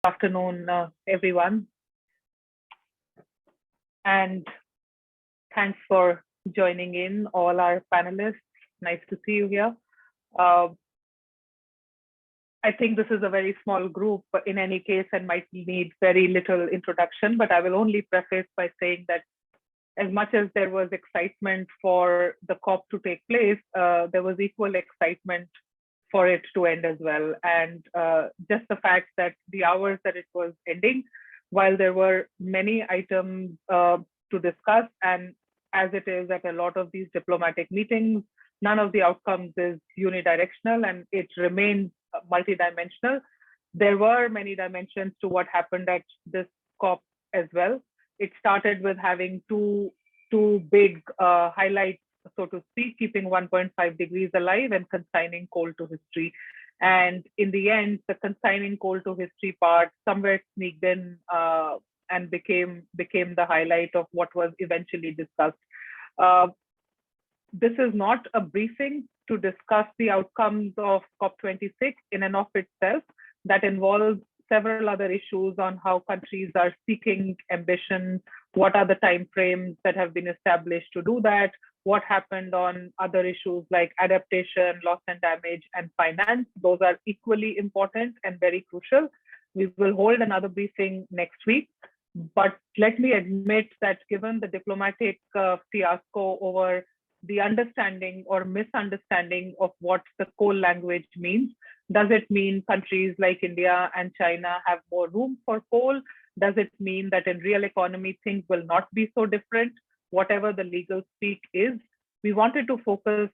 Afternoon, everyone, and thanks for joining in, all our panelists. Nice to see you here. Uh, I think this is a very small group in any case and might need very little introduction, but I will only preface by saying that as much as there was excitement for the COP to take place, there was equal excitement for it to end as well. And just the fact that the hours that it was ending, while there were many items to discuss, and as it is at a lot of these diplomatic meetings, none of the outcomes is unidirectional and it remains multidimensional. There were many dimensions to what happened at this COP as well. It started with having two big highlights, so to speak, keeping 1.5 degrees alive and consigning coal to history. And in the end, the consigning coal to history part somewhere sneaked in and became the highlight of what was eventually discussed. This is not a briefing to discuss the outcomes of COP26 in and of itself. That involves several other issues on how countries are seeking ambition, what are the timeframes that have been established to do that, what happened on other issues like adaptation, loss and damage, and finance. Those are equally important and very crucial. We will hold another briefing next week. But let me admit that given the diplomatic fiasco over the understanding or misunderstanding of what the coal language means, does it mean countries like India and China have more room for coal? Does it mean that in real economy, things will not be so different, whatever the legal speak is? We wanted to focus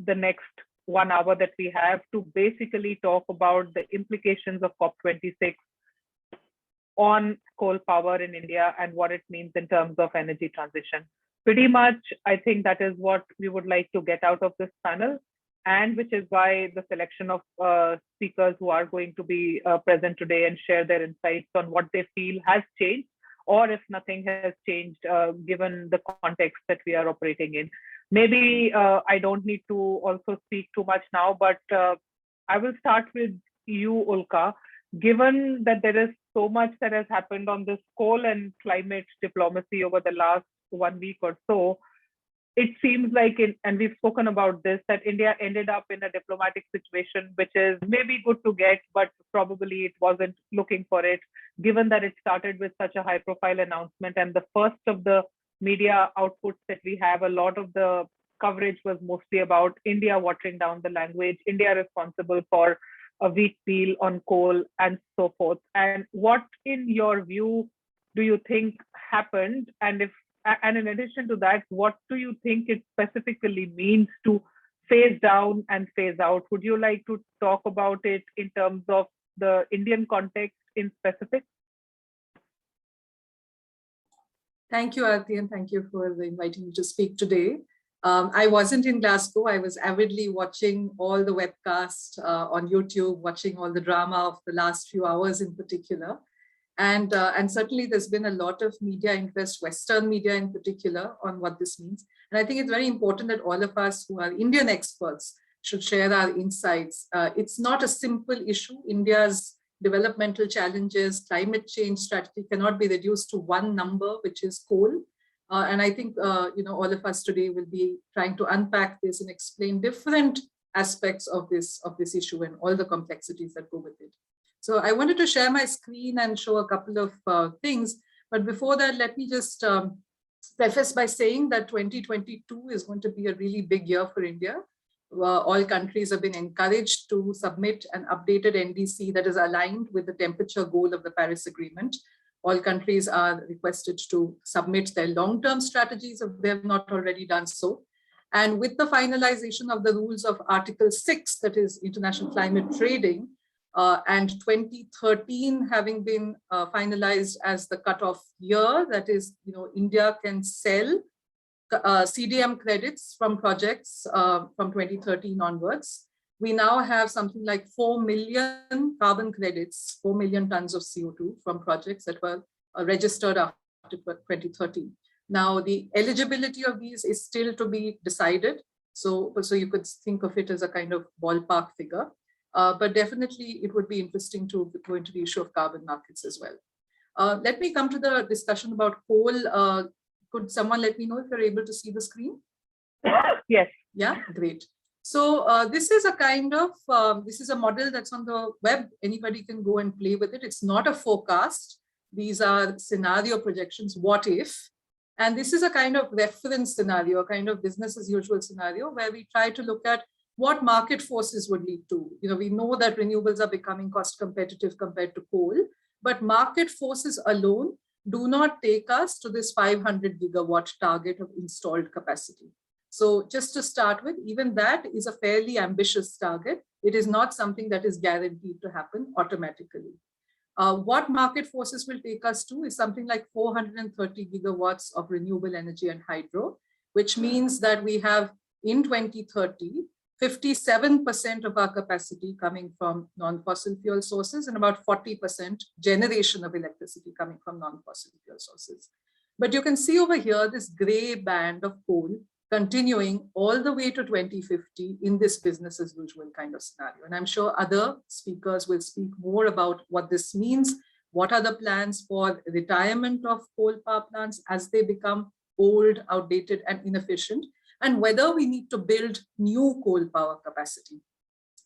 the next 1 hour that we have to basically talk about the implications of COP26 on coal power in India and what it means in terms of energy transition. Pretty much, I think that is what we would like to get out of this panel, and which is why the selection of speakers who are going to be present today and share their insights on what they feel has changed, or if nothing has changed, given the context that we are operating in. Maybe I don't need to also speak too much now, but I will start with you, Ulka. Given that there is so much that has happened on this coal and climate diplomacy over the last 1 week or so, it seems like, and we've spoken about this, that India ended up in a diplomatic situation, which is maybe good to get, but probably it wasn't looking for it, given that it started with such a high profile announcement. And the first of the media outputs that we have, a lot of the coverage was mostly about India watering down the language, India responsible for a weak deal on coal and so forth. And what, in your view, do you think happened? And in addition to that, what do you think it specifically means to phase down and phase out? Would you like to talk about it in terms of the Indian context in specific? Thank you, Aditya, and thank you for inviting me to speak today. I wasn't in Glasgow. I was avidly watching all the webcasts on YouTube, watching all the drama of the last few hours in particular. And certainly there's been a lot of media interest, Western media in particular, on what this means. And I think it's very important that all of us who are Indian experts should share our insights. It's not a simple issue. India's developmental challenges, climate change strategy cannot be reduced to one number, which is coal. And I think all of us today will be trying to unpack this and explain different aspects of this issue and all the complexities that go with it. So I wanted to share my screen and show a couple of things. But before that, let me just preface by saying that 2022 is going to be a really big year for India. All countries have been encouraged to submit an updated NDC that is aligned with the temperature goal of the Paris Agreement. All countries are requested to submit their long-term strategies if they have not already done so. And with the finalization of the rules of Article 6, that is international climate trading, and 2013 having been finalized as the cutoff year, that is, India can sell CDM credits from projects from 2013 onwards. We now have something like 4 million carbon credits, 4 million tons of CO2 from projects that were registered after 2013. Now, the eligibility of these is still to be decided. So you could think of it as a kind of ballpark figure. But definitely it would be interesting to go into the issue of carbon markets as well. Let me come to the discussion about coal. Could someone let me know if you're able to see the screen? Yes. Yeah, great. So this is a kind of, this is a model that's on the web. Anybody can go and play with it. It's not a forecast. These are scenario projections, what if? And this is a kind of reference scenario, a kind of business as usual scenario where we try to look at what market forces would lead to. We know that renewables are becoming cost competitive compared to coal, but market forces alone do not take us to this 500 gigawatt target of installed capacity. So just to start with, even that is a fairly ambitious target. It is not something that is guaranteed to happen automatically. What market forces will take us to is something like 430 gigawatts of renewable energy and hydro, which means that we have in 2030, 57% of our capacity coming from non-fossil fuel sources and about 40% generation of electricity coming from non-fossil fuel sources. But you can see over here, this gray band of coal continuing all the way to 2050 in this business as usual kind of scenario. And I'm sure other speakers will speak more about what this means, what are the plans for retirement of coal power plants as they become old, outdated, and inefficient, and whether we need to build new coal power capacity.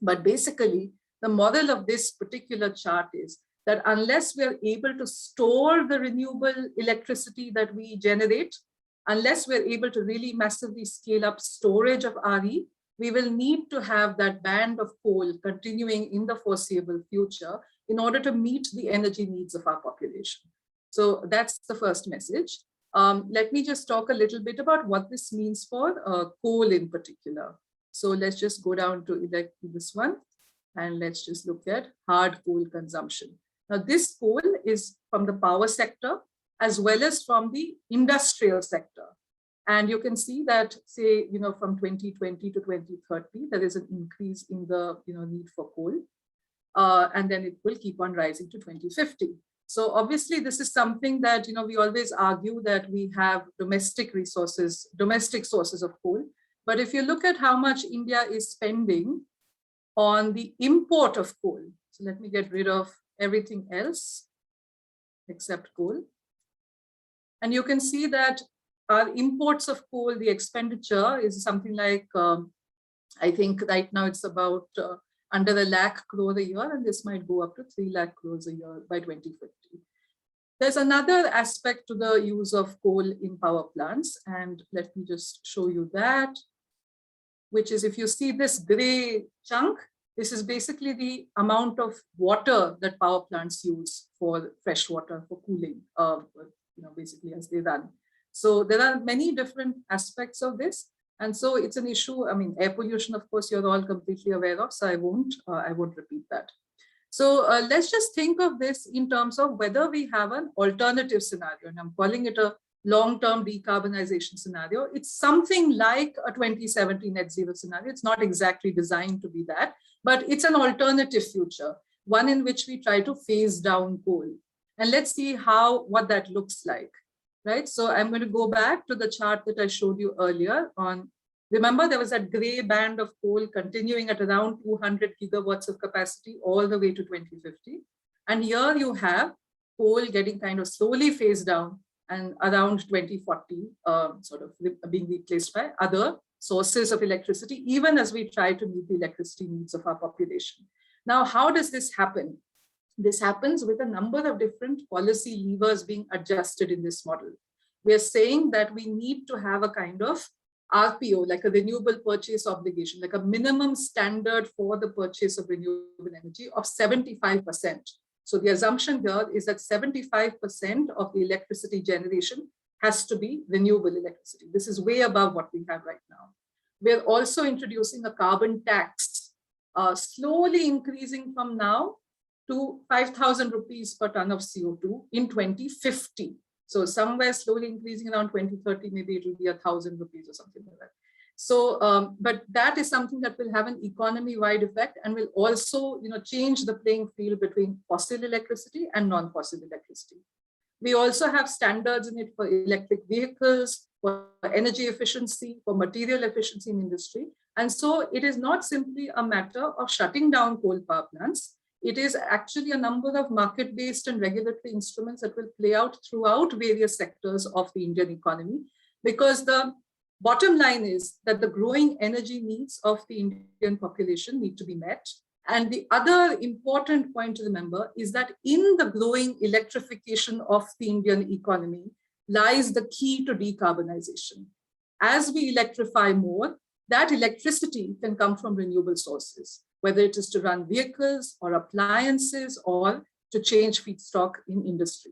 But basically, the moral of this particular chart is that unless we are able to store the renewable electricity that we generate, unless we're able to really massively scale up storage of RE, we will need to have that band of coal continuing in the foreseeable future in order to meet the energy needs of our population. So that's the first message. Let me just talk a little bit about what this means for coal in particular. So let's just go down to this one, and let's just look at hard coal consumption. Now this coal is from the power sector, as well as from the industrial sector. And you can see that, say, from 2020 to 2030, there is an increase in the need for coal. And then it will keep on rising to 2050. So obviously, this is something that, we always argue that we have domestic resources, domestic sources of coal. But if you look at how much India is spending on the import of coal, so let me get rid of everything else except coal. And you can see that our imports of coal, the expenditure is something like, I think right now it's about under 1 lakh crore a year, and this might go up to 3 lakh crores a year by 2050. There's another aspect to the use of coal in power plants, and let me just show you that, which is if you see this gray chunk, this is basically the amount of water that power plants use for fresh water, for cooling, basically as they run. So there are many different aspects of this. And so it's an issue. I mean, air pollution, of course, you're all completely aware of, so I won't repeat that. So let's just think of this in terms of whether we have an alternative scenario, and I'm calling it a long-term decarbonization scenario. It's something like a 2070 net zero scenario. It's not exactly designed to be that, but it's an alternative future, one in which we try to phase down coal. And let's see what that looks like, right? So I'm going to go back to the chart that I showed you earlier on. Remember, there was that gray band of coal continuing at around 200 gigawatts of capacity all the way to 2050. And here you have coal getting kind of slowly phased down and around 2040, sort of being replaced by other sources of electricity, even as we try to meet the electricity needs of our population. Now, how does this happen? This happens with a number of different policy levers being adjusted in this model. We are saying that we need to have a kind of RPO, like a renewable purchase obligation, like a minimum standard for the purchase of renewable energy of 75%. So the assumption here is that 75% of the electricity generation has to be renewable electricity. This is way above what we have right now. We're also introducing a carbon tax, slowly increasing from now to 5,000 rupees per ton of CO2 in 2050. So somewhere slowly increasing around 2030, maybe it will be 1,000 rupees or something like that. So, but that is something that will have an economy-wide effect and will also, change the playing field between fossil electricity and non-fossil electricity. We also have standards in it for electric vehicles, for energy efficiency, for material efficiency in industry. And so it is not simply a matter of shutting down coal power plants. It is actually a number of market-based and regulatory instruments that will play out throughout various sectors of the Indian economy, because the bottom line is that the growing energy needs of the Indian population need to be met. And the other important point to remember is that in the growing electrification of the Indian economy lies the key to decarbonization. As we electrify more, that electricity can come from renewable sources, whether it is to run vehicles or appliances or to change feedstock in industry.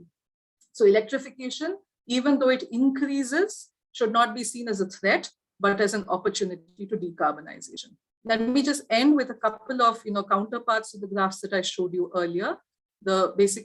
So electrification, even though it increases, should not be seen as a threat, but as an opportunity to decarbonization. Let me just end with a couple of counterparts to the graphs that I showed you earlier. This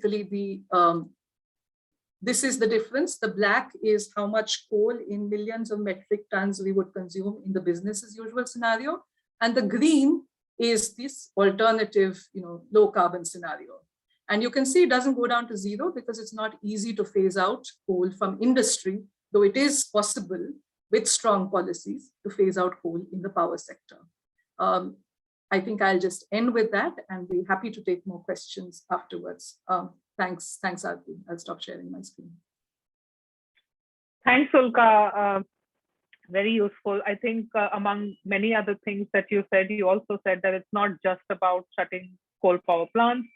is the difference. The black is how much coal in millions of metric tons we would consume in the business as usual scenario. And the green is this alternative, low carbon scenario. And you can see it doesn't go down to zero because it's not easy to phase out coal from industry, though it is possible with strong policies to phase out coal in the power sector. I think I'll just end with that and be happy to take more questions afterwards. Thanks, Aditya. I'll stop sharing my screen. Thanks, Ulka. Very useful. I think among many other things that you said, you also said that it's not just about shutting coal power plants,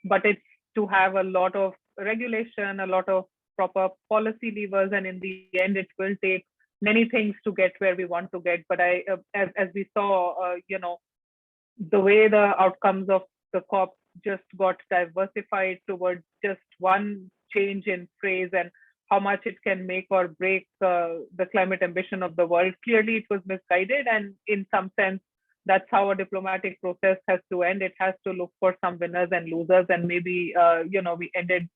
but it's to have a lot of regulation, a lot of proper policy levers, and in the end, it will take many things to get where we want to get. But as we saw, the way the outcomes of the COP just got diversified towards just one change in phrase and how much it can make or break the climate ambition of the world. Clearly, it was misguided, and in some sense, that's how a diplomatic process has to end. It has to look for some winners and losers, and maybe we ended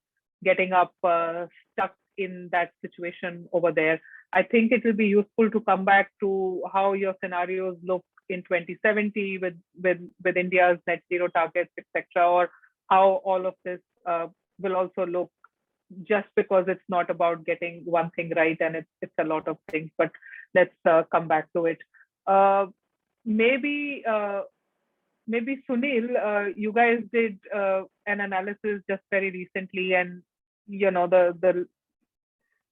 getting up stuck in that situation over there. I think it will be useful to come back to how your scenarios look in 2070 with India's net zero targets, etc., or how all of this will also look, just because it's not about getting one thing right and it's a lot of things, but let's come back to it. Maybe Sunil, you guys did an analysis just very recently, and the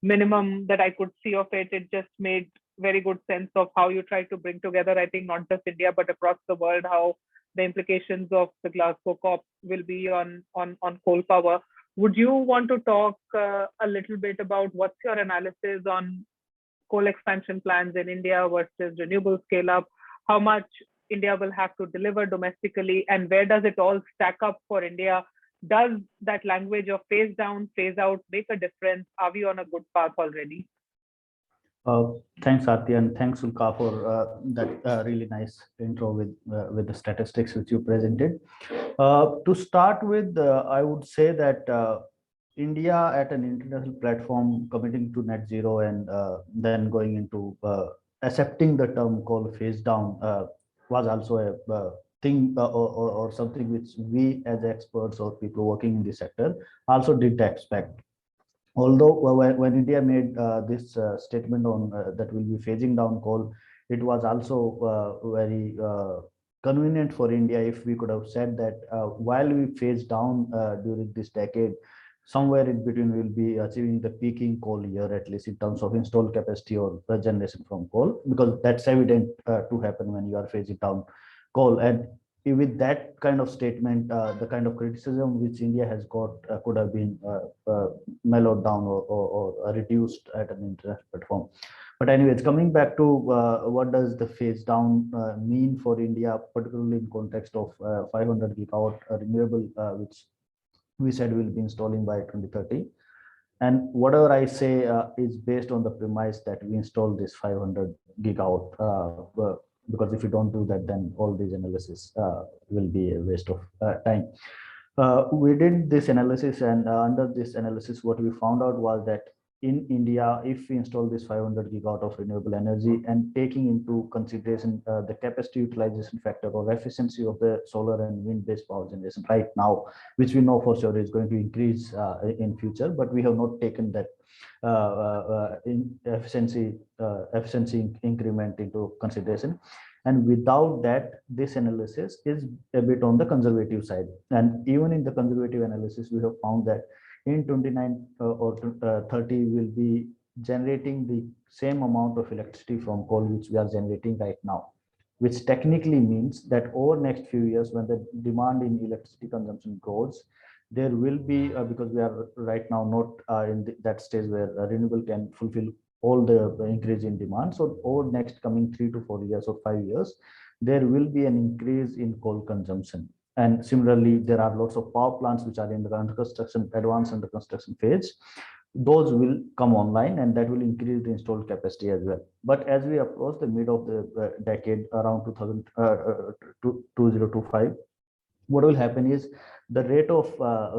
minimum that I could see of it, it just made very good sense of how you try to bring together, I think, not just India, but across the world, how the implications of the Glasgow COP will be on coal power. Would you want to talk a little bit about what's your analysis on coal expansion plans in India versus renewable scale up? How much India will have to deliver domestically, and where does it all stack up for India? Does that language of phase down, phase out make a difference? Are we on a good path already? Thanks, Aditya, and thanks, Ulka, for that really nice intro with the statistics which you presented. To start with, I would say that India at an international platform committing to net zero and then going into accepting the term coal phase down was also a thing or something which we as experts or people working in the sector also did expect. Although when India made this statement on that will be phasing down coal, it was also very convenient for India if we could have said that while we phase down during this decade, somewhere in between we'll be achieving the peaking coal year, at least in terms of installed capacity or generation from coal, because that's evident to happen when you are phasing down coal. And with that kind of statement, the kind of criticism which India has got could have been mellowed down or reduced at an international platform. But anyways, coming back to what does the phase down mean for India, particularly in context of 500 gigawatt renewable, which we said we'll be installing by 2030. And whatever I say is based on the premise that we install this 500 gigawatt, because if you don't do that, then all these analysis will be a waste of time. We did this analysis, and under this analysis, what we found out was that in India, if we install this 500 gigawatt of renewable energy and taking into consideration the capacity utilization factor or efficiency of the solar and wind-based power generation right now, which we know for sure is going to increase in future, but we have not taken that efficiency increment into consideration. And without that, this analysis is a bit on the conservative side. And even in the conservative analysis, we have found that in 29 or 30 will be generating the same amount of electricity from coal which we are generating right now, which technically means that over next few years, when the demand in electricity consumption grows, there will be, because we are right now not that stage where renewable can fulfill all the increase in demand. So over next coming 3 to 4 years or 5 years, there will be an increase in coal consumption. And similarly, there are lots of power plants which are in the under construction, advanced under construction phase. Those will come online, and that will increase the installed capacity as well. But as we approach the mid of the decade, around 2025, what will happen is the rate of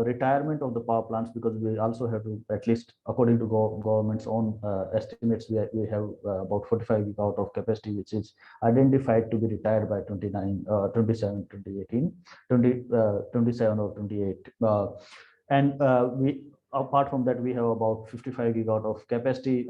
retirement of the power plants, because we also have to, at least according to government's own estimates, we have about 45 gigawatt of capacity which is identified to be retired by 27 2018 27 or 28, and we, apart from that, we have about 55 gigawatt of capacity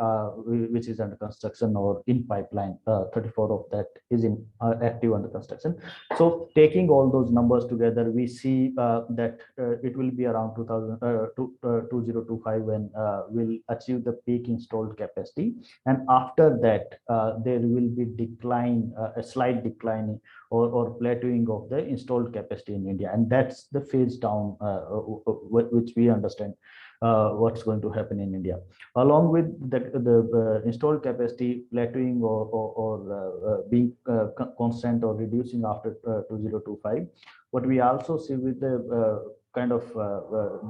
which is under construction or in pipeline. 34 of that is in active under construction. So taking all those numbers together, we see that it will be around 2025 when we'll achieve the peak installed capacity, and after that there will be decline, a slight decline or plateauing of the installed capacity in India, and that's the phase down which we understand what's going to happen in India. Along with the installed capacity plateauing or being constant or reducing after 2025, what we also see with the kind of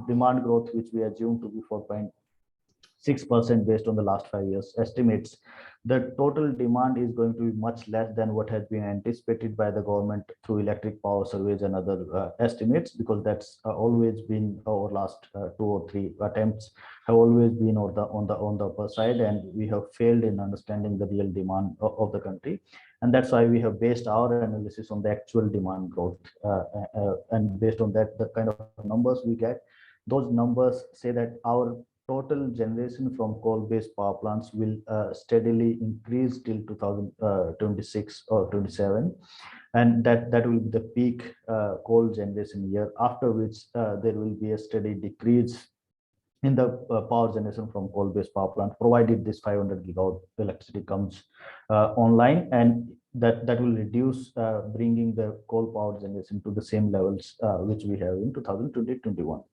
demand growth, which we assume to be 4.6% based on the last 5 years estimates, the total demand is going to be much less than what has been anticipated by the government through electric power surveys and other estimates, because that's always been our last 2 or 3 attempts have always been on the upper side, and we have failed in understanding the real demand of the country. And that's why we have based our analysis on the actual demand growth, and based on that, the kind of numbers we get, those numbers say that our total generation from coal-based power plants will steadily increase till 2026 or 27, and that will be the peak coal generation year, after which there will be a steady decrease in the power generation from coal-based power plant, provided this 500 gigawatt electricity comes online, and that will reduce, bringing the coal power generation to the same levels which we have in 2020-21.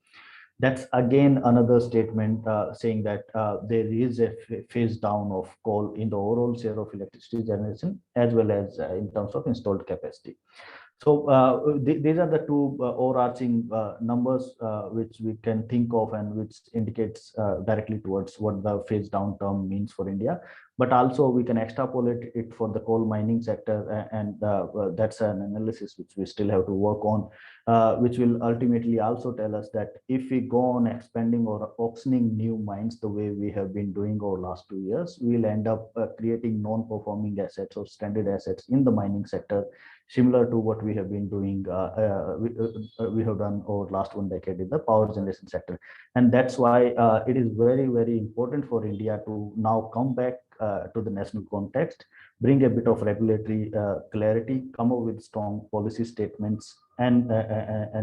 That's again another statement saying that there is a phase down of coal in the overall share of electricity generation, as well as in terms of installed capacity. So these are the two overarching numbers which we can think of, and which indicates directly towards what the phase down term means for India. But also we can extrapolate it for the coal mining sector, and that's an analysis which we still have to work on, which will ultimately also tell us that if we go on expanding or auctioning new mines the way we have been doing over last 2 years, we'll end up creating non-performing assets or stranded assets in the mining sector, similar to what we have been doing, we have done over last 1 decade in the power generation sector. And that's why it is very, very important for India to now come back to the national context, bring a bit of regulatory clarity, come up with strong policy statements and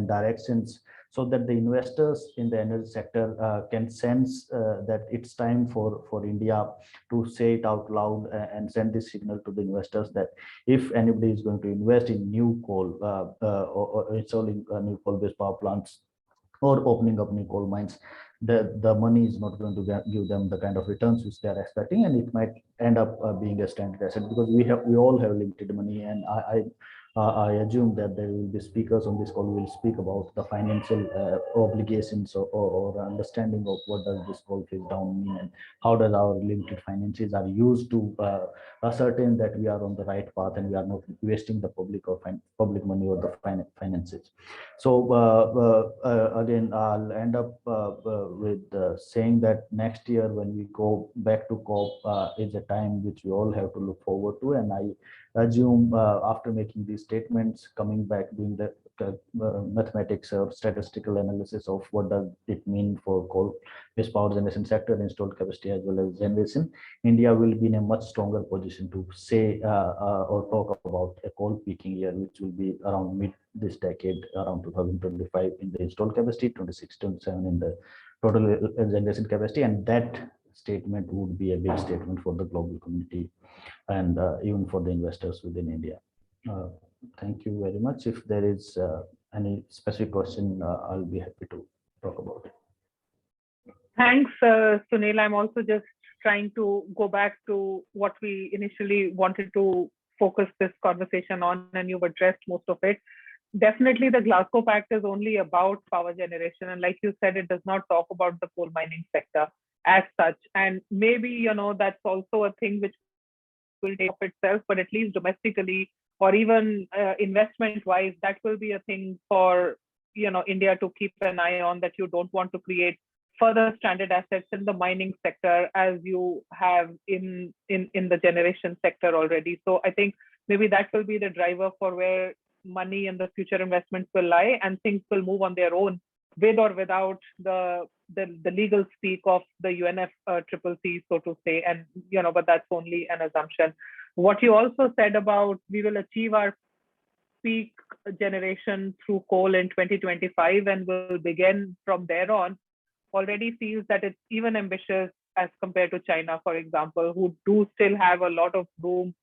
directions, so that the investors in the energy sector can sense that it's time for India to say it out loud and send this signal to the investors that if anybody is going to invest in new coal or installing new coal-based power plants or opening up new coal mines, the money is not going to give them the kind of returns which they are expecting, and it might end up being a stranded asset, because we all have limited money. And I assume that there will be speakers on this call who will speak about the financial obligations or understanding of what does this coal phase down mean, and how does our limited finances are used to ascertain that we are on the right path and we are not wasting the public money or the finances. So again, I'll end up with saying that next year when we go back to COP is a time which we all have to look forward to, and I assume after making these statements, coming back, doing the mathematics or statistical analysis of what does it mean for coal-based power generation sector, installed capacity as well as generation, India will be in a much stronger position to say or talk about a coal peaking year, which will be around mid this decade, around 2025 in the installed capacity, 26, 27 in the total generation capacity, and that statement would be a big statement for the global community and even for the investors within India. Thank you very much. If there is any specific question, I'll be happy to talk about it. Thanks, Sunil. I'm also just trying to go back to what we initially wanted to focus this conversation on, and you've addressed most of it. Definitely, the Glasgow Pact is only about power generation. And like you said, it does not talk about the coal mining sector as such. And maybe, that's also a thing which will take off itself, but at least domestically or even investment-wise, that will be a thing for, India to keep an eye on, that you don't want to create further stranded assets in the mining sector as you have in the generation sector already. So I think maybe that will be the driver for where money and the future investments will lie, and things will move on their own with or without the legal speak of the UNFCCC, so to say. And, but that's only an assumption. What you also said about we will achieve our peak generation through coal in 2025 and will begin from there on, already feels that it's even ambitious as compared to China, for example, who do still have a lot of room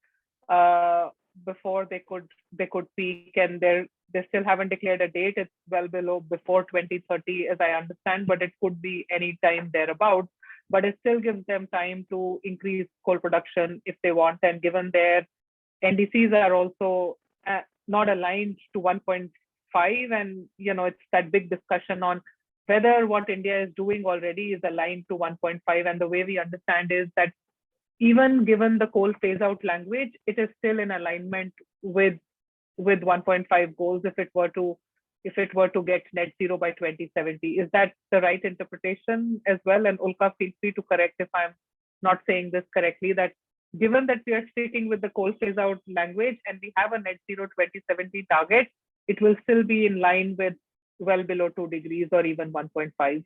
before they could peak, and they still haven't declared a date. It's well below before 2030, as I understand, but it could be any time thereabout. But it still gives them time to increase coal production if they want. And given their NDCs are also not aligned to 1.5, and it's that big discussion on whether what India is doing already is aligned to 1.5. And the way we understand is that even given the coal phase out language, it is still in alignment with 1.5 goals if it were to get net zero by 2070. Is that the right interpretation as well? And Ulka, feel free to correct if I'm not saying this correctly, that given that we are sticking with the coal phase out language and we have a net zero 2070 target, it will still be in line with well below 2 degrees or even 1.5.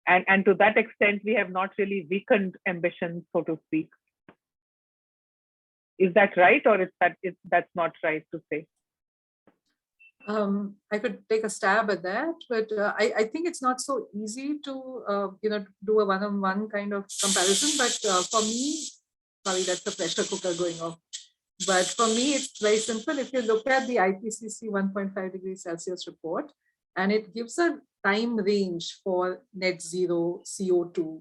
And to that extent, we have not really weakened ambition, so to speak. Is that right, or that's not right to say? I could take a stab at that, but I think it's not so easy to do a one-on-one kind of comparison. But for me, sorry, that's the pressure cooker going off. But for me, it's very simple. If you look at the IPCC 1.5 degrees Celsius report, and it gives a time range for net zero CO2.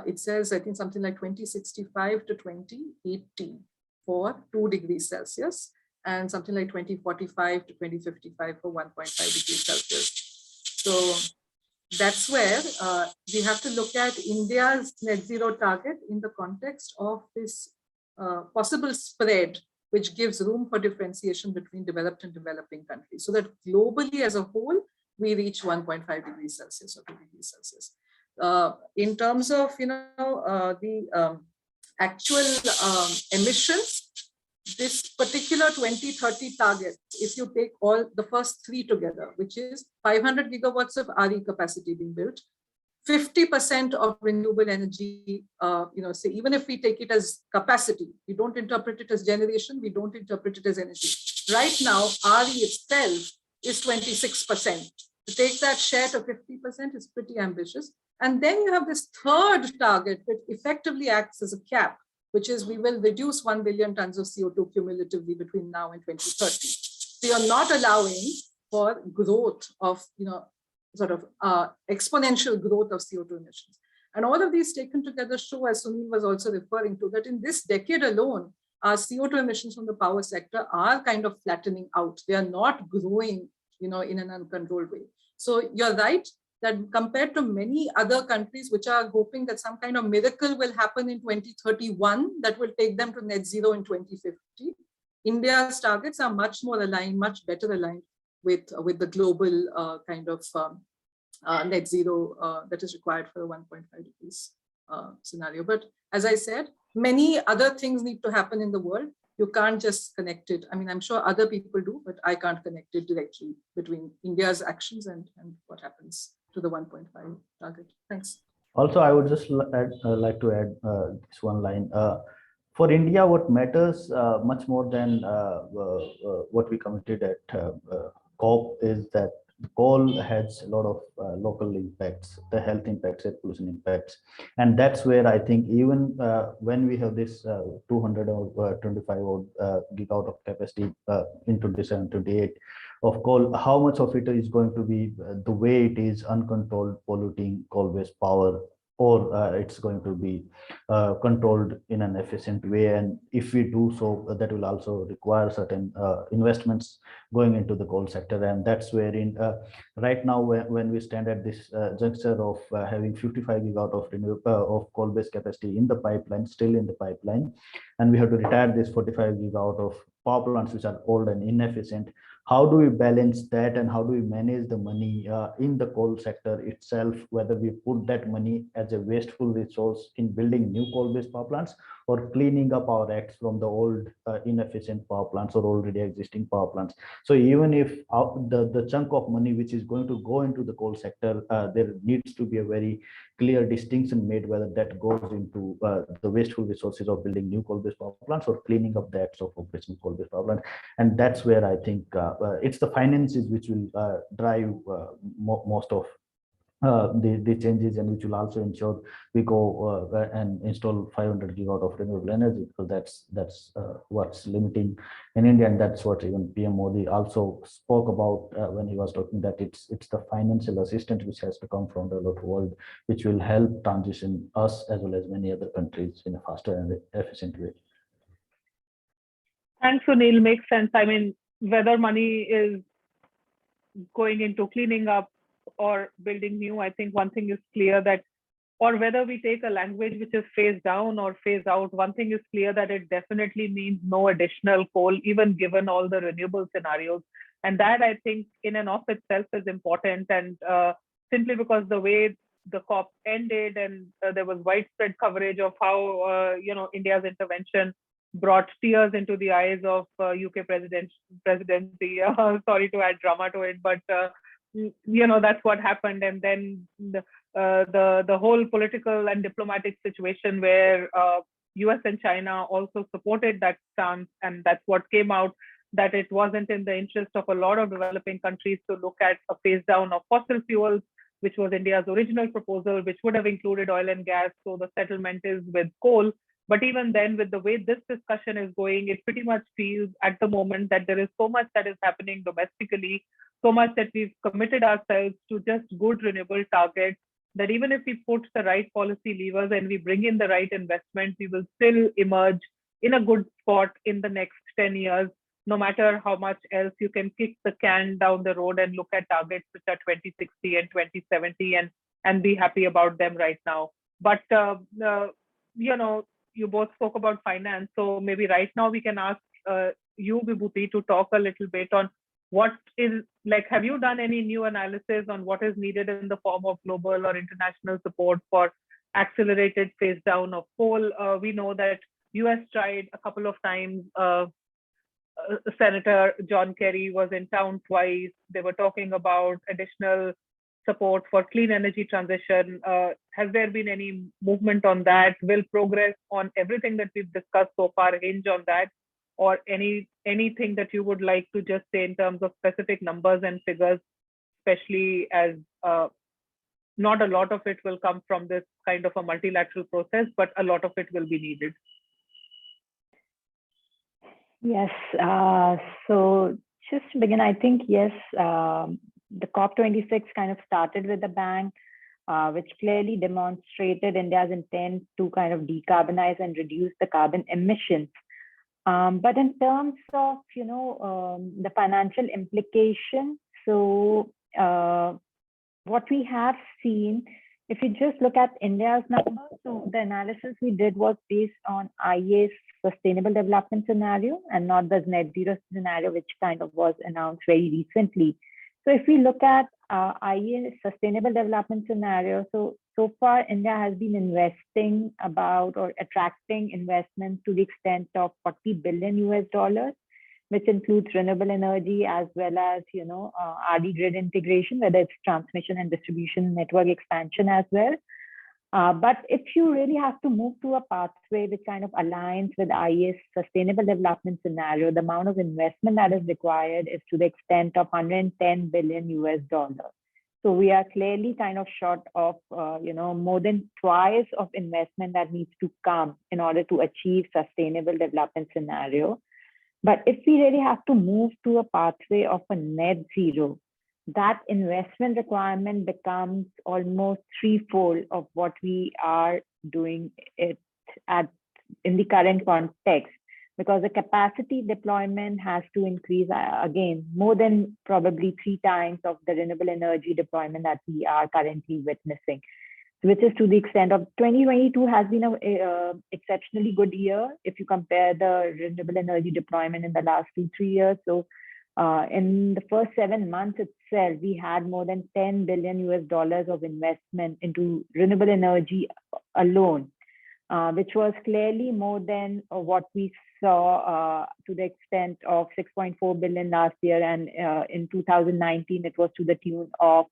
It says, I think, something like 2065 to 2080 for 2 degrees Celsius, and something like 2045 to 2055 for 1.5 degrees Celsius. So that's where we have to look at India's net zero target in the context of this possible spread, which gives room for differentiation between developed and developing countries, so that globally as a whole, we reach 1.5 degrees Celsius or 2 degrees Celsius. In terms of, the actual emissions, this particular 2030 target, if you take all the first three together, which is 500 gigawatts of RE capacity being built, 50% of renewable energy, say, even if we take it as capacity, we don't interpret it as generation, we don't interpret it as energy. Right now, RE itself is 26%. To take that share to 50% is pretty ambitious. And then you have this third target that effectively acts as a cap, which is we will reduce 1 billion tons of CO2 cumulatively between now and 2030. So you're not allowing for growth of, exponential growth of CO2 emissions. And all of these taken together show, as Sunil was also referring to, that in this decade alone, our CO2 emissions from the power sector are kind of flattening out. They are not growing, in an uncontrolled way. So you're right that compared to many other countries which are hoping that some kind of miracle will happen in 2031 that will take them to net zero in 2050, India's targets are much more aligned, much better aligned with the global net zero that is required for the 1.5 degrees scenario. But as I said, many other things need to happen in the world. you can't just connect it. I mean, I'm sure other people do, but I can't connect it directly between India's actions and what happens to the 1.5 target. Thanks. Also, I would just like to add this one line. For India, what matters much more than what we committed at COP is that coal has a lot of local impacts, the health impacts, air pollution impacts. And that's where I think even when we have this 200 or 25 gigawatt of capacity in 27, 28 of coal, how much of it is going to be the way it is uncontrolled, polluting coal-based power, or it's going to be controlled in an efficient way. And if we do so, that will also require certain investments going into the coal sector. And that's wherein right now, when we stand at this juncture of having 55 gigawatt of coal-based capacity in the pipeline, still in the pipeline, and we have to retire this 45 gigawatt of power plants which are old and inefficient. How do we balance that, and how do we manage the money in the coal sector itself, whether we put that money as a wasteful resource in building new coal-based power plants, or cleaning up our acts from the old inefficient power plants or already existing power plants. So even if the chunk of money which is going to go into the coal sector, there needs to be a very clear distinction made whether that goes into the wasteful resources of building new coal-based power plants or cleaning up the acts of operational coal-based power plants. And that's where I think it's the finances which will drive most of the changes, and which will also ensure we go and install 500 gigawatt of renewable energy, because that's what's limiting in India, and that's what even PM Modi also spoke about when he was talking that it's the financial assistance which has to come from the world, which will help transition us as well as many other countries in a faster and efficient way. Thanks, Sunil. Makes sense. I mean, whether money is going into cleaning up or building new, I think one thing is clear that, or whether we take a language which is phase down or phase out, one thing is clear that it definitely means no additional coal, even given all the renewable scenarios. And that, I think, in and of itself is important. And simply because the way the COP ended and there was widespread coverage of how India's intervention brought tears into the eyes of UK presidency. Sorry to add drama to it, but that's what happened. And then the whole political and diplomatic situation where US and China also supported that stance, and that's what came out, that it wasn't in the interest of a lot of developing countries to look at a phase down of fossil fuels, which was India's original proposal, which would have included oil and gas. So the settlement is with coal. But even then, with the way this discussion is going, it pretty much feels at the moment that there is so much that is happening domestically, so much that we've committed ourselves to just good renewable targets, that even if we put the right policy levers and we bring in the right investment, we will still emerge in a good spot in the next 10 years, no matter how much else you can kick the can down the road and look at targets which are 2060 and 2070 and be happy about them right now. But, you both spoke about finance. So maybe right now we can ask you, Vibhuti, to talk a little bit on what is, like, have you done any new analysis on what is needed in the form of global or international support for accelerated phase down of coal? We know that US tried a couple of times. Senator John Kerry was in town twice. They were talking about additional support for clean energy transition. Has there been any movement on that? Will progress on everything that we've discussed so far hinge on that? Or anything that you would like to just say in terms of specific numbers and figures, especially as not a lot of it will come from this kind of a multilateral process, but a lot of it will be needed. Yes, so just to begin, I think, yes, the COP26 kind of started with a bang, which clearly demonstrated India's intent to kind of decarbonize and reduce the carbon emissions. But in terms of, the financial implication, so what we have seen, if you just look at India's numbers, so the analysis we did was based on IEA's sustainable development scenario and not the net zero scenario, which kind of was announced very recently. So if we look at IEA sustainable development scenario, so far India has been investing about or attracting investments to the extent of $40 billion US, which includes renewable energy as well as RE grid integration, whether it's transmission and distribution network expansion as well. But if you really have to move to a pathway which kind of aligns with IEA's sustainable development scenario, the amount of investment that is required is to the extent of $110 billion US. So we are clearly kind of short of, more than twice of investment that needs to come in order to achieve sustainable development scenario. But if we really have to move to a pathway of a net zero, that investment requirement becomes almost threefold of what we are doing it in the current context, because the capacity deployment has to increase again more than probably 3 times of the renewable energy deployment that we are currently witnessing, which is to the extent of 2022 has been a exceptionally good year if you compare the renewable energy deployment in the last 2-3 years. So in the first 7 months itself, we had more than $10 billion US of investment into renewable energy alone, which was clearly more than what we saw to the extent of 6.4 billion last year. And in 2019, it was to the tune of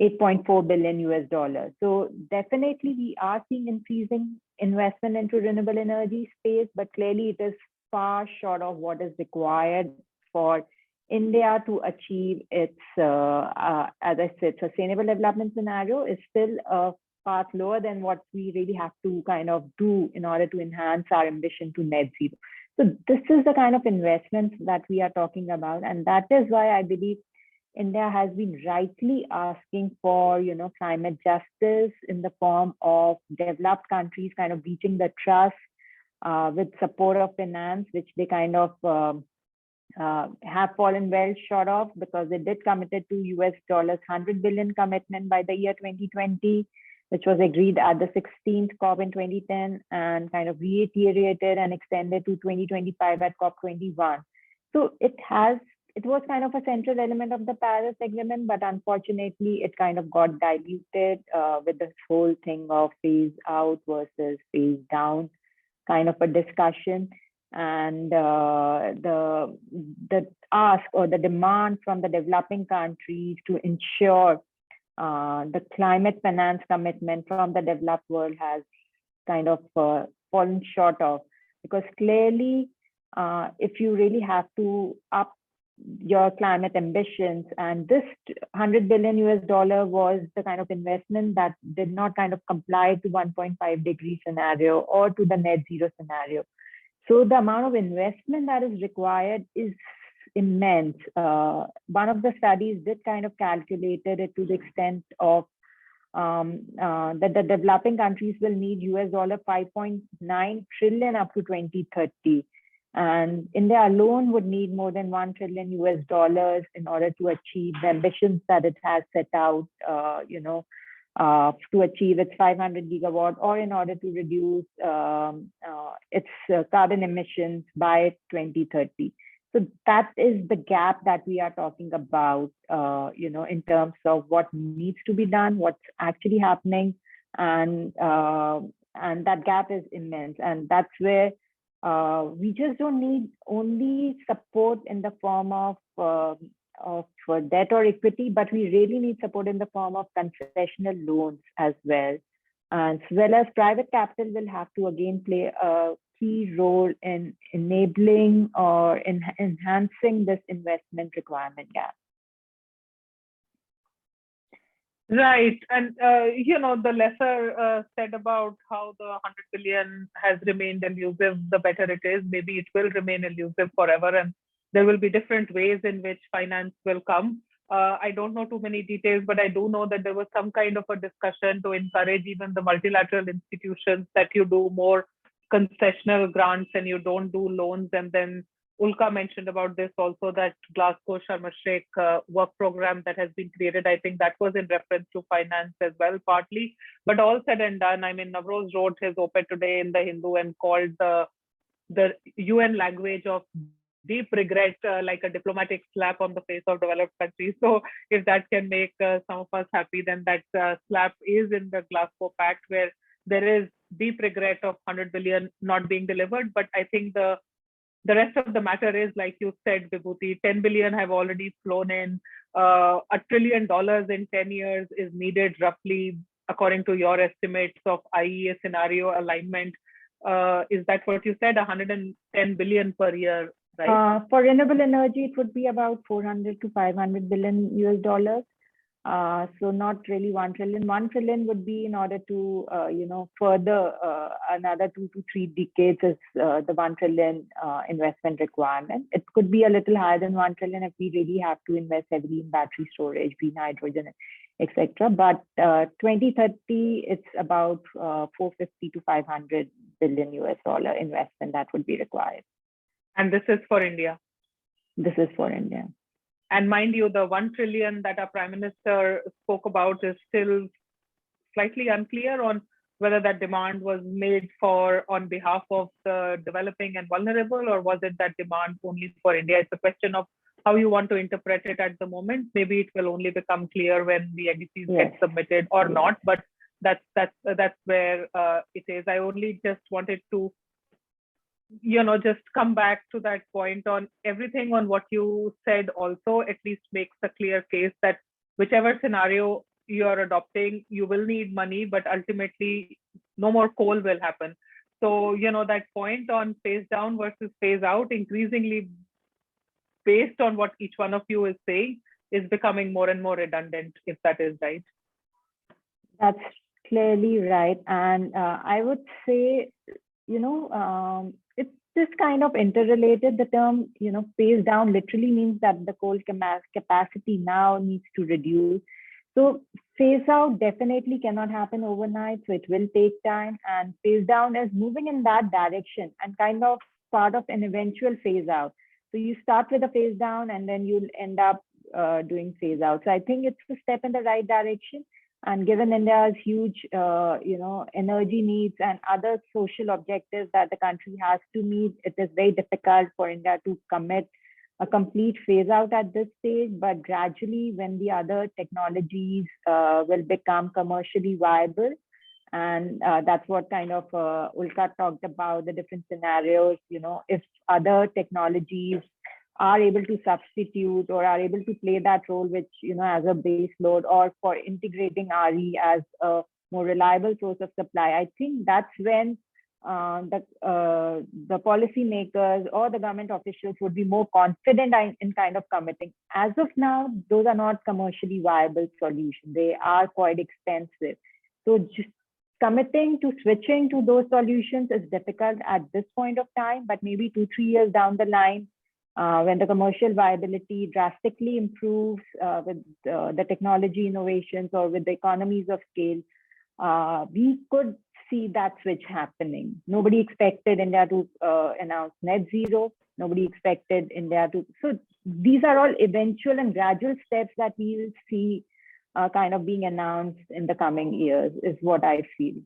$8.4 billion US. So definitely we are seeing increasing investment into renewable energy space, but clearly it is far short of what is required for India to achieve its, as I said, sustainable development scenario is still a path lower than what we really have to kind of do in order to enhance our ambition to net zero. So this is the kind of investments that we are talking about. And that is why I believe India has been rightly asking for, climate justice in the form of developed countries kind of reaching the trust with support of finance, which they kind of have fallen well short of, because they did committed to US $100 billion commitment by the year 2020, which was agreed at the 16th COP in 2010 and kind of reiterated and extended to 2025 at COP21. So it was kind of a central element of the Paris Agreement, but unfortunately it kind of got diluted with this whole thing of phase out versus phase down kind of a discussion. And the ask or the demand from the developing countries to ensure the climate finance commitment from the developed world has kind of fallen short of, because clearly if you really have to up your climate ambitions, and this $100 billion US was the kind of investment that did not kind of comply to 1.5 degree scenario or to the net zero scenario. So the amount of investment that is required is immense. One of the studies did kind of calculated it to the extent of that the developing countries will need US $5.9 trillion up to 2030. And India alone would need more than $1 trillion US in order to achieve the ambitions that it has set out, to achieve its 500 gigawatt, or in order to reduce its carbon emissions by 2030. So that is the gap that we are talking about, in terms of what needs to be done, what's actually happening, and that gap is immense. And that's where we just don't need only support in the form of debt or equity, but we really need support in the form of concessional loans as well. As well as private capital will have to again play a key role in enabling or enhancing this investment requirement gap. Right. And, the lesser said about how the 100 billion has remained elusive, the better it is. Maybe it will remain elusive forever, and there will be different ways in which finance will come. I don't know too many details, but I do know that there was some kind of a discussion to encourage even the multilateral institutions that you do more concessional grants and you don't do loans. And then Ulka mentioned about this also, that Glasgow COP26 work program that has been created. I think that was in reference to finance as well, partly. But all said and done, I mean, Navroz wrote his op-ed today in the Hindu and called the UN language of deep regret, like a diplomatic slap on the face of developed countries. So if that can make some of us happy, then that slap is in the Glasgow Pact, where there is deep regret of 100 billion not being delivered. But I think the rest of the matter is, like you said, Vibhuti, 10 billion have already flown in. $1 trillion in 10 years is needed roughly, according to your estimates of IEA scenario alignment. Is that what you said? 110 billion per year, right? For renewable energy, it would be about 400 to 500 billion US dollars. So not really 1 trillion. 1 trillion would be in order to, further another 2 to 3 decades is the 1 trillion investment requirement. It could be a little higher than 1 trillion if we really have to invest heavily in battery storage, green hydrogen, etc. But 2030, it's about 450 to 500 billion US dollar investment that would be required. And this is for India? This is for India. And mind you, the 1 trillion that our Prime Minister spoke about is still slightly unclear on whether that demand was made for on behalf of the developing and vulnerable, or was it that demand only for India? It's a question of how you want to interpret it at the moment. Maybe it will only become clear when the NDCs get submitted or not, but that's where it is. I only just wanted to just come back to that point on everything on what you said also at least makes a clear case that whichever scenario you're adopting, you will need money, but ultimately no more coal will happen. So, that point on phase down versus phase out, increasingly based on what each one of you is saying, is becoming more and more redundant, if that is right. That's clearly right. And I would say, it's just kind of interrelated. The term, phase down literally means that the coal capacity now needs to reduce. So phase out definitely cannot happen overnight. So it will take time, and phase down is moving in that direction and kind of part of an eventual phase out. So you start with a phase down and then you'll end up doing phase out. So I think it's a step in the right direction. And given India's huge, energy needs and other social objectives that the country has to meet, it is very difficult for India to commit a complete phase out at this stage. But gradually, when the other technologies will become commercially viable, and that's what kind of Ulka talked about, the different scenarios, if other technologies are able to substitute or are able to play that role, which, as a base load, or for integrating RE as a more reliable source of supply, I think that's when the policymakers or the government officials would be more confident in kind of committing. As of now, those are not commercially viable solutions. They are quite expensive. So just committing to switching to those solutions is difficult at this point of time, but maybe 2-3 years down the line, when the commercial viability drastically improves with the technology innovations or with the economies of scale, we could see that switch happening. Nobody expected India to announce net zero. Nobody expected India to. So these are all eventual and gradual steps that we will see kind of being announced in the coming years, is what I feel.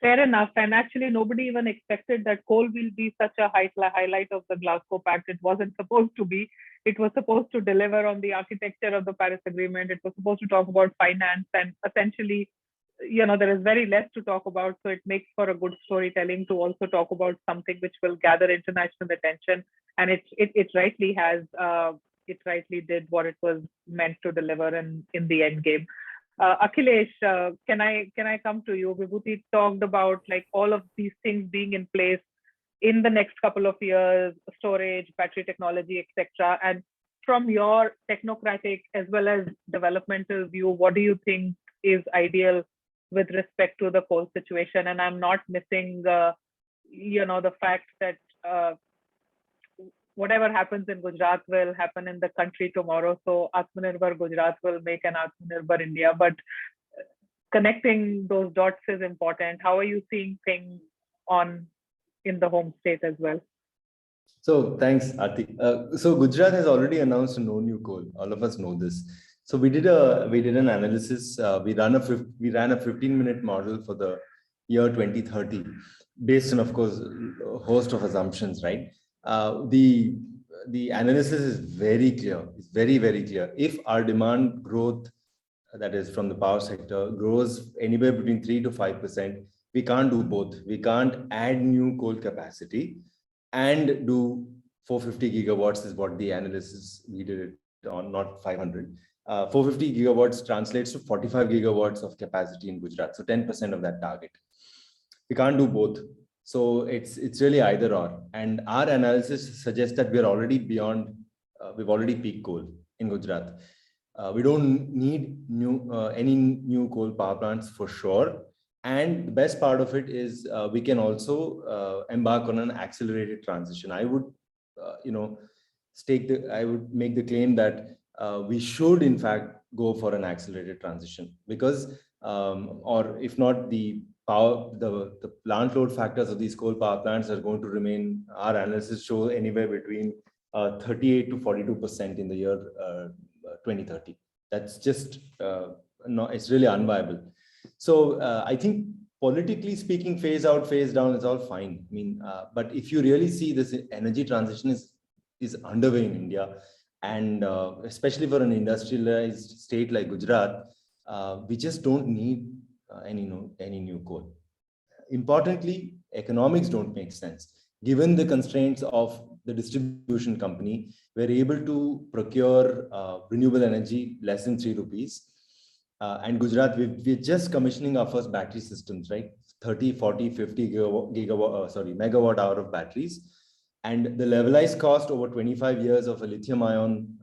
Fair enough. And actually, nobody even expected that coal will be such a highlight of the Glasgow Pact. It wasn't supposed to be. It was supposed to deliver on the architecture of the Paris Agreement. It was supposed to talk about finance, and essentially, there is very less to talk about. So it makes for a good storytelling to also talk about something which will gather international attention. And it rightly has. It rightly did what it was meant to deliver in the end game. Akhilesh, can I come to you? Vibhuti talked about like all of these things being in place in the next couple of years, storage, battery technology, etc. And from your technocratic as well as developmental view, what do you think is ideal with respect to the coal situation? And I'm not missing the fact that whatever happens in Gujarat will happen in the country tomorrow. So Atmanirbhar Gujarat will make an Atmanirbhar India. But connecting those dots is important. How are you seeing things in the home state as well? So thanks, Ati. So Gujarat has already announced no new coal. All of us know this. So we did an analysis. We ran a 15-minute model for the year 2030, based on, of course, a host of assumptions, right? The analysis is very clear. It's very, very clear. If our demand growth, that is from the power sector, grows anywhere between 3 to 5%, we can't do both. We can't add new coal capacity and do 450 gigawatts is what the analysis we did it on, not 500. 450 gigawatts translates to 45 gigawatts of capacity in Gujarat. So 10% of that target. We can't do both. So it's really either or. And our analysis suggests that we're already beyond, we've already peaked coal in Gujarat. We don't need any new coal power plants for sure. And the best part of it is we can also embark on an accelerated transition. I would, I would make the claim that we should in fact go for an accelerated transition because, or if not, the plant load factors of these coal power plants are going to remain, our analysis show anywhere between 38 to 42% in the year 2030. That's just, it's really unviable. So I think politically speaking, phase out, phase down is all fine. I mean, but if you really see this energy transition is underway in India, and especially for an industrialized state like Gujarat, we just don't need any new coal. Importantly, economics don't make sense. Given the constraints of the distribution company, we're able to procure renewable energy less than 3 rupees. And Gujarat, we're just commissioning our first battery systems, right? 30, 40, 50 megawatt hour of batteries. And the levelized cost over 25 years of a lithium ion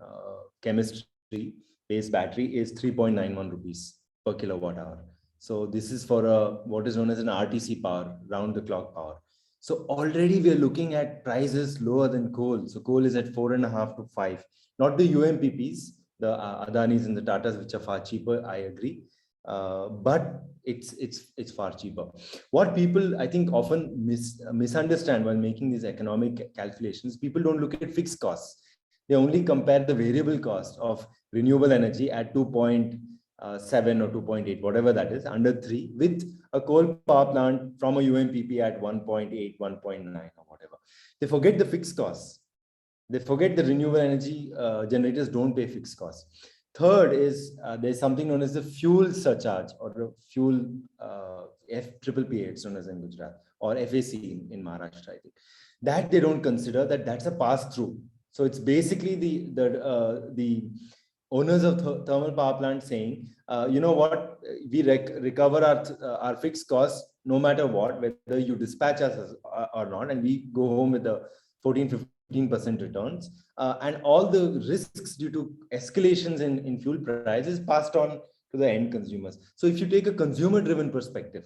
chemistry based battery is 3.91 rupees per kilowatt hour. So this is for what is known as an RTC power, round the clock power. So already we are looking at prices lower than coal. So coal is at 4.5 to 5, not the UMPPs, the Adanis and the Tatas, which are far cheaper. I agree, but it's far cheaper. What people I think often misunderstand while making these economic calculations, people don't look at fixed costs. They only compare the variable cost of renewable energy at 2.7 or 2.8, whatever that is, under 3, with a coal power plant from a UMPP at 1.8, 1.9 or whatever. They forget the fixed costs. They forget the renewable energy generators don't pay fixed costs. Third is there's something known as the fuel surcharge or the fuel FPPA, it's known as in Gujarat, or FAC in Maharashtra, I think. That they don't consider, that's a pass-through. So it's basically the owners of thermal power plants saying, you know what, we recover our fixed costs no matter what, whether you dispatch us or not, and we go home with the 14-15% returns, and all the risks due to escalations in fuel prices passed on to the end consumers. So if you take a consumer-driven perspective,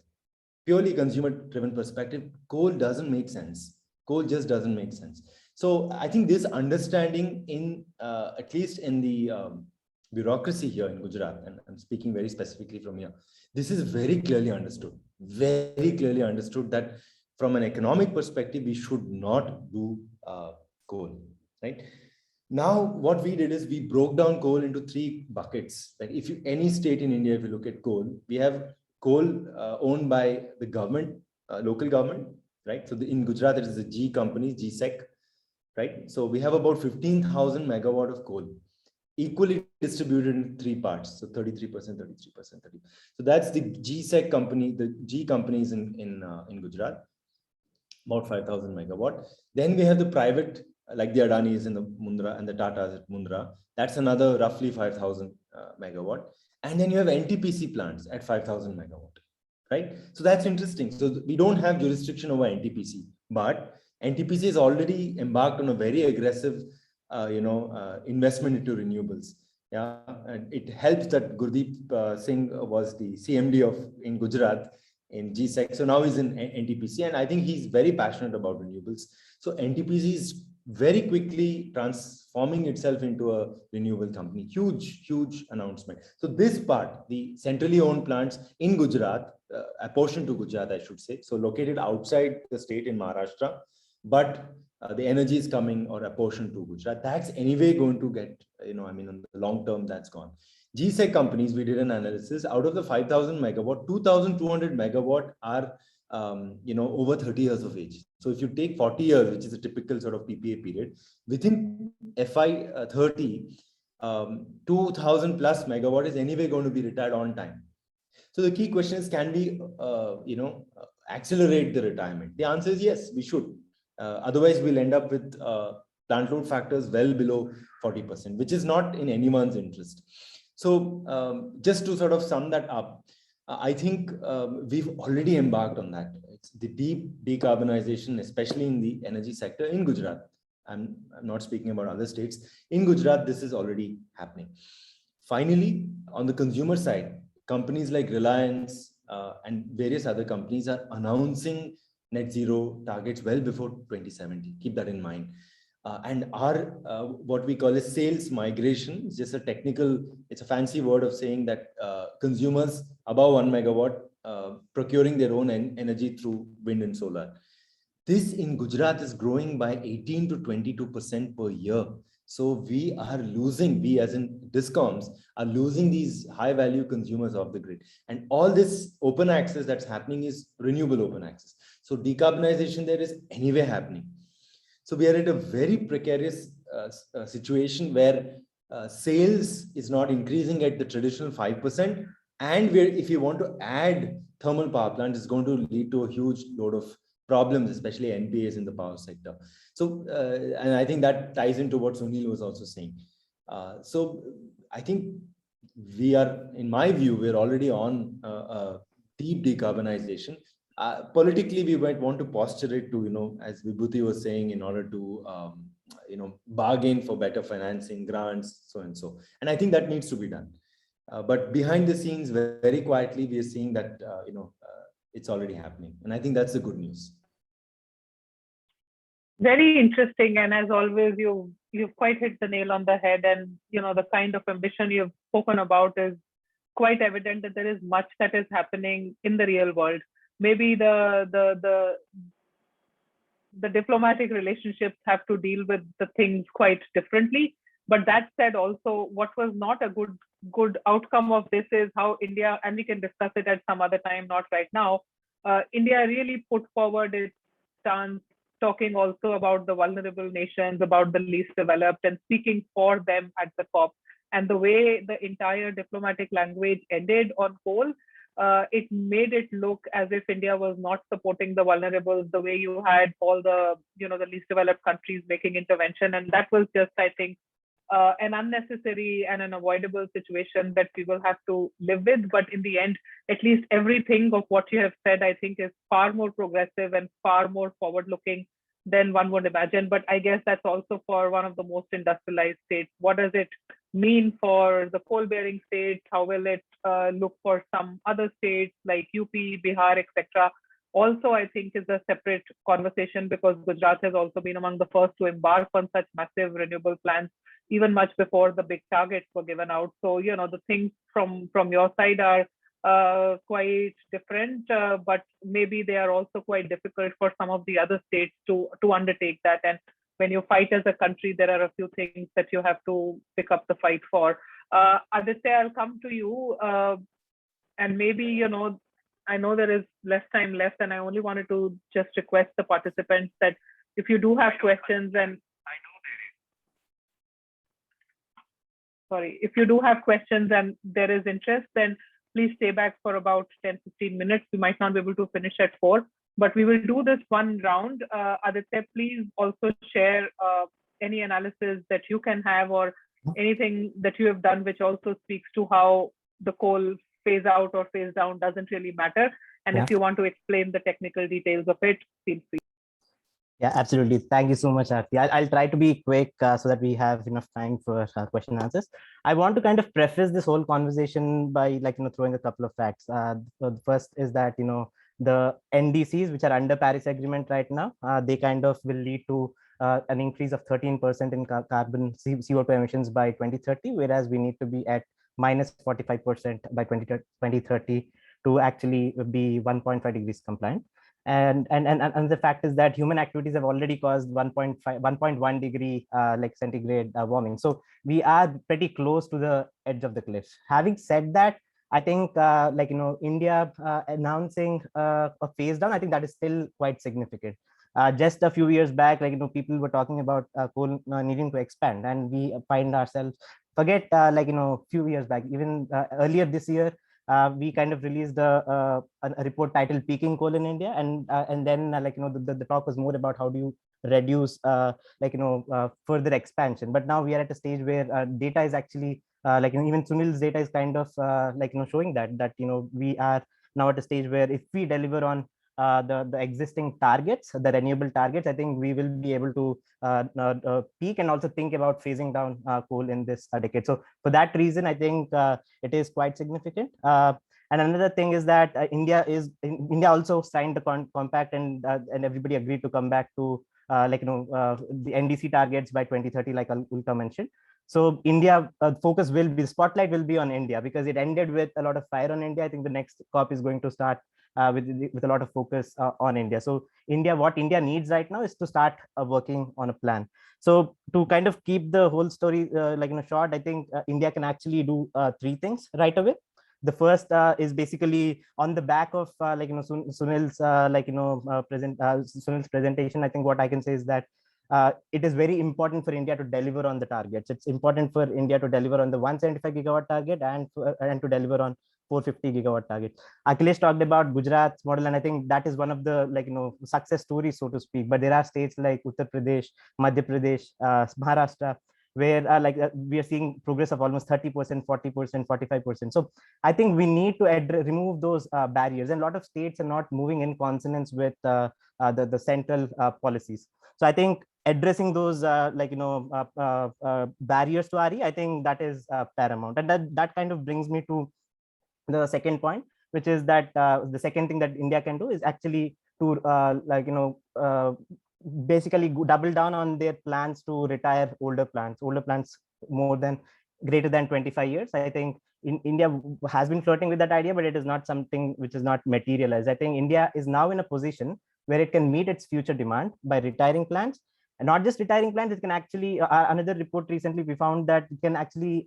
purely consumer-driven perspective, coal doesn't make sense. Coal just doesn't make sense. So I think this understanding in, at least in the bureaucracy here in Gujarat, and I'm speaking very specifically from here, this is very clearly understood that from an economic perspective, we should not do coal, right? Now, what we did is we broke down coal into 3 buckets. Like if any state in India, if you look at coal, we have coal owned by the government, local government, right? So in Gujarat, it is the G companies, GSEC, right? So we have about 15,000 megawatt of coal, equally distributed in 3 parts. So 33%, 33%, 30%. So that's the GSEC company, the G companies in Gujarat, about 5,000 megawatt. Then we have the private, like the Adanis in the Mundra and the Tatas at Mundra. That's another roughly 5,000 megawatt. And then you have NTPC plants at 5,000 megawatt, right? So that's interesting. So we don't have jurisdiction over NTPC, but NTPC has already embarked on a very aggressive, investment into renewables. Yeah, and it helps that Gurdeep Singh was the CMD in Gujarat in GSEC. So now he's in NTPC, and I think he's very passionate about renewables. So NTPC is very quickly transforming itself into a renewable company. Huge announcement. So this part, the centrally owned plants in Gujarat, apportioned to Gujarat, I should say, so located outside the state in Maharashtra, but the energy is coming or apportioned to Gujarat. That's anyway going to get, in the long term, that's gone. GSEC companies, we did an analysis. Out of the 5,000 megawatt, 2,200 megawatt are over 30 years of age. So if you take 40 years, which is a typical sort of PPA period, within FY 30, 2,000 plus megawatt is anyway going to be retired on time. So the key question is, can we, accelerate the retirement? The answer is yes, we should. Otherwise, we'll end up with plant load factors well below 40%, which is not in anyone's interest. So just to sort of sum that up, I think we've already embarked on that. It's the deep decarbonization, especially in the energy sector in Gujarat. I'm not speaking about other states. In Gujarat, this is already happening. Finally, on the consumer side, companies like Reliance and various other companies are announcing net zero targets well before 2070. Keep that in mind. And our what we call is sales migration is just a technical, it's a fancy word of saying that consumers above 1 megawatt procuring their own energy through wind and solar. This in Gujarat is growing by 18 to 22% per year. So we are losing, we as in DISCOMs are losing these high value consumers of the grid. And all this open access that's happening is renewable open access. So decarbonization there is anyway happening. So we are at a very precarious situation where sales is not increasing at the traditional 5%. And if you want to add thermal power plants, it's going to lead to a huge load of problems, especially NPAs in the power sector. So, and I think that ties into what Sunil was also saying. So I think we are, in my view, we're already on deep decarbonization. Politically, we might want to posture it to, as Vibhuti was saying, in order to, bargain for better financing, grants, so and so. And I think that needs to be done. But behind the scenes, very quietly, we are seeing that, it's already happening. And I think that's the good news. Very interesting. And as always, you've quite hit the nail on the head. And, the kind of ambition you've spoken about is quite evident that there is much that is happening in the real world. Maybe the diplomatic relationships have to deal with the things quite differently. But that said, also, what was not a good outcome of this is how India, and we can discuss it at some other time, not right now, India really put forward its stance, talking also about the vulnerable nations, about the least developed, and speaking for them at the COP. And the way the entire diplomatic language ended on whole, it made it look as if India was not supporting the vulnerables, the way you had all the, the least developed countries making intervention. And that was just, I think, an unnecessary and an avoidable situation that we will have to live with. But in the end, at least everything of what you have said, I think, is far more progressive and far more forward-looking than one would imagine. But I guess that's also for one of the most industrialized states. What does it mean for the coal-bearing states? How will it look for some other states like UP, Bihar, etc.? Also, I think is a separate conversation, because Gujarat has also been among the first to embark on such massive renewable plans, even much before the big targets were given out. So, the things from your side are quite different, but maybe they are also quite difficult for some of the other states to undertake that. And when you fight as a country, there are a few things that you have to pick up the fight for. Aditya, I'll come to you. And maybe, I know there is less time left, and I only wanted to just request the participants that if you do have questions, and if you do have questions and there is interest, then please stay back for about 10-15 minutes. We might not be able to finish at 4, but we will do this one round. Aditya, please also share any analysis that you can have, or anything that you have done which also speaks to how the coal phase out or phase down doesn't really matter. And if you want to explain the technical details of it, feel free. Yeah, absolutely. Thank you so much, Aarti. I'll try to be quick so that we have enough time for question and answers. I want to kind of preface this whole conversation by throwing a couple of facts. So the first is that, the NDCs, which are under Paris Agreement right now, they kind of will lead to an increase of 13% in carbon CO2 emissions by 2030, whereas we need to be at minus 45% by 2030 to actually be 1.5 degrees compliant. And the fact is that human activities have already caused 1.1 degree centigrade warming. So we are pretty close to the edge of the cliff. Having said that, I think India announcing a phase down, I think that is still quite significant. Just a few years back, people were talking about coal needing to expand, and we find ourselves few years back, even earlier this year, we kind of released a report titled "Peaking Coal in India," and then the talk was more about how do you reduce further expansion. But now we are at a stage where data is actually even Sunil's data is kind of showing that we are now at a stage where if we deliver on the existing targets, the renewable targets, I think we will be able to peak and also think about phasing down coal in this decade. So for that reason, I think it is quite significant. And another thing is that India also signed the compact, and everybody agreed to come back to the NDC targets by 2030, like Ulka mentioned. So India focus will be, spotlight will be on India, because it ended with a lot of fire on India. I think the next COP is going to start with a lot of focus on India. So what India needs right now is to start working on a plan. So to kind of keep the whole story short, I think India can actually do three things right away. The first is basically on the back of Sunil's Sunil's presentation. I think what I can say is that it is very important for India to deliver on the targets. It's important for India to deliver on the 175 gigawatt target and to deliver on 450 gigawatt target. Akhilesh talked about Gujarat's model, and I think that is one of the success stories, so to speak. But there are states like Uttar Pradesh, Madhya Pradesh, Maharashtra, where we are seeing progress of almost 30%, 40%, 45%. So I think we need to remove those barriers, and a lot of states are not moving in consonance with the central policies. So I think addressing those barriers to RE, I think that is paramount. And that kind of brings me to the second point, which is that the second thing that India can do is actually to basically double down on their plans to retire older plants greater than 25 years. I think India has been flirting with that idea, but it is not something which is not materialized. I think India is now in a position where it can meet its future demand by retiring plants, and not just retiring plants. It can actually another report recently we found that it can actually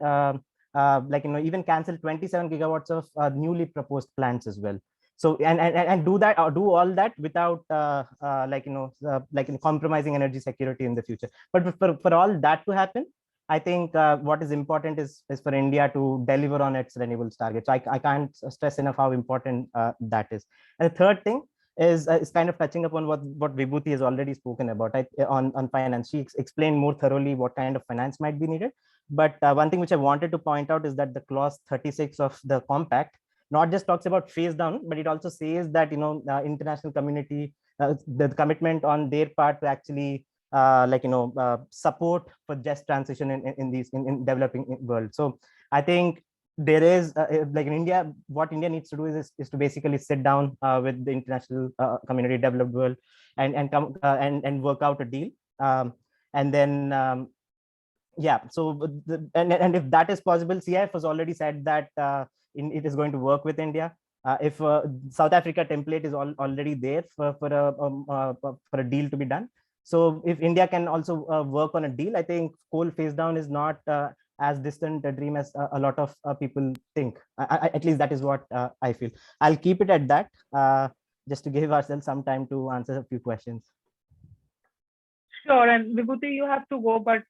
even cancel 27 gigawatts of newly proposed plants as well. So and do that, or do all that without compromising energy security in the future. But for all that to happen, I think what is important is for India to deliver on its renewables targets. So I can't stress enough how important that is. And the third thing is kind of touching upon what Vibhuti has already spoken about on finance. She explained more thoroughly what kind of finance might be needed. But one thing which I wanted to point out is that the clause 36 of the compact not just talks about phase down, but it also says that international community, the commitment on their part to actually support for just transition in developing world. So I think there is in India, what India needs to do is to basically sit down with the international community, developed world, and work out a deal, and then. Yeah, so and if that is possible, CIF has already said that it is going to work with India. If South Africa template is already there for a deal to be done. So if India can also work on a deal, I think coal phase down is not as distant a dream as a lot of people think. At least that is what I feel. I'll keep it at that, just to give ourselves some time to answer a few questions. Sure, and Vibhuti, you have to go, but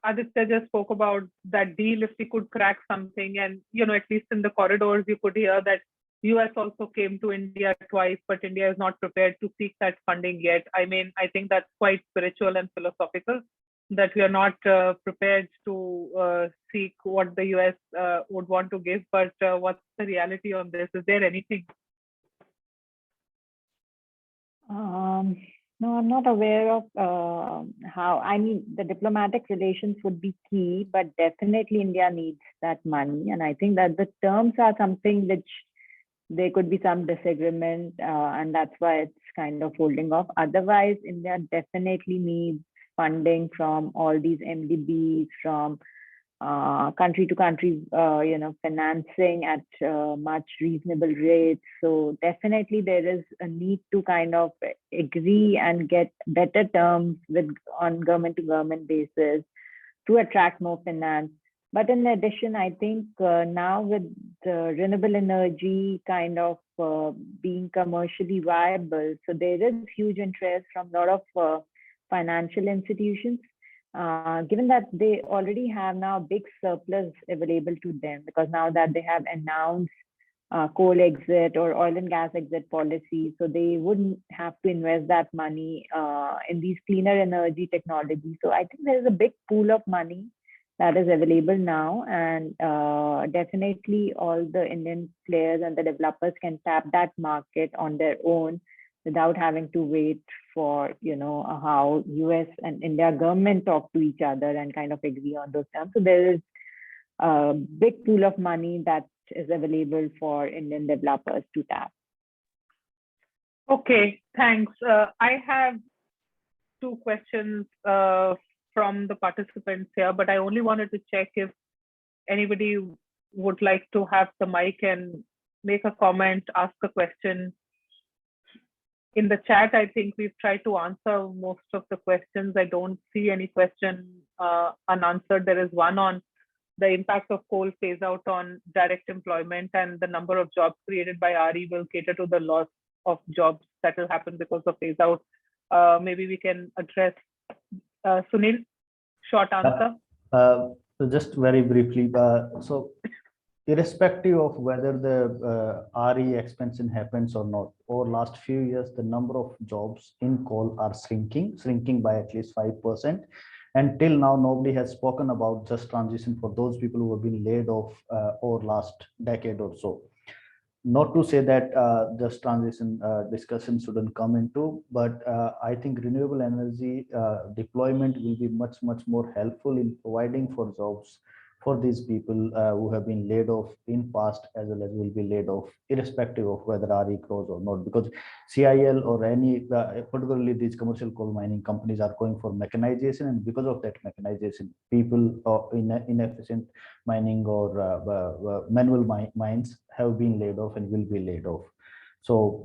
Aditya just spoke about that deal. If we could crack something, and at least in the corridors, you could hear that US also came to India twice, but India is not prepared to seek that funding yet. I mean, I think that's quite spiritual and philosophical, that we are not prepared to seek what the US would want to give. But what's the reality on this? Is there anything? No, I'm not aware of how. I mean, the diplomatic relations would be key, but definitely India needs that money. And I think that the terms are something which there could be some disagreement, and that's why it's kind of holding off. Otherwise, India definitely needs funding from all these MDBs, from country to country, financing at much reasonable rates. So definitely there is a need to kind of agree and get better terms on government to government basis to attract more finance. But in addition, I think now with renewable energy kind of being commercially viable, so there is huge interest from a lot of financial institutions, given that they already have now big surplus available to them, because now that they have announced coal exit or oil and gas exit policy, so they wouldn't have to invest that money in these cleaner energy technologies. So I think there is a big pool of money that is available now, and definitely all the Indian players and the developers can tap that market on their own without having to wait for how US and India government talk to each other and kind of agree on those terms. So there is a big pool of money that is available for Indian developers to tap. Okay, thanks. I have two questions from the participants here, but I only wanted to check if anybody would like to have the mic and make a comment, ask a question. In the chat, I think we've tried to answer most of the questions. I don't see any question unanswered. There is one on the impact of coal phase out on direct employment, and the number of jobs created by RE will cater to the loss of jobs that will happen because of phase out. Maybe we can address Sunil, short answer. So just very briefly, so irrespective of whether the RE expansion happens or not, over last few years, the number of jobs in coal are shrinking by at least 5%. And till now, nobody has spoken about just transition for those people who have been laid off over last decade or so. Not to say that just transition discussion shouldn't come into, but I think renewable energy deployment will be much more helpful in providing for jobs for these people who have been laid off in past, as well as will be laid off irrespective of whether RE grows or not, because CIL or any particularly these commercial coal mining companies are going for mechanization, and because of that mechanization, people in inefficient mining or manual mines have been laid off and will be laid off. So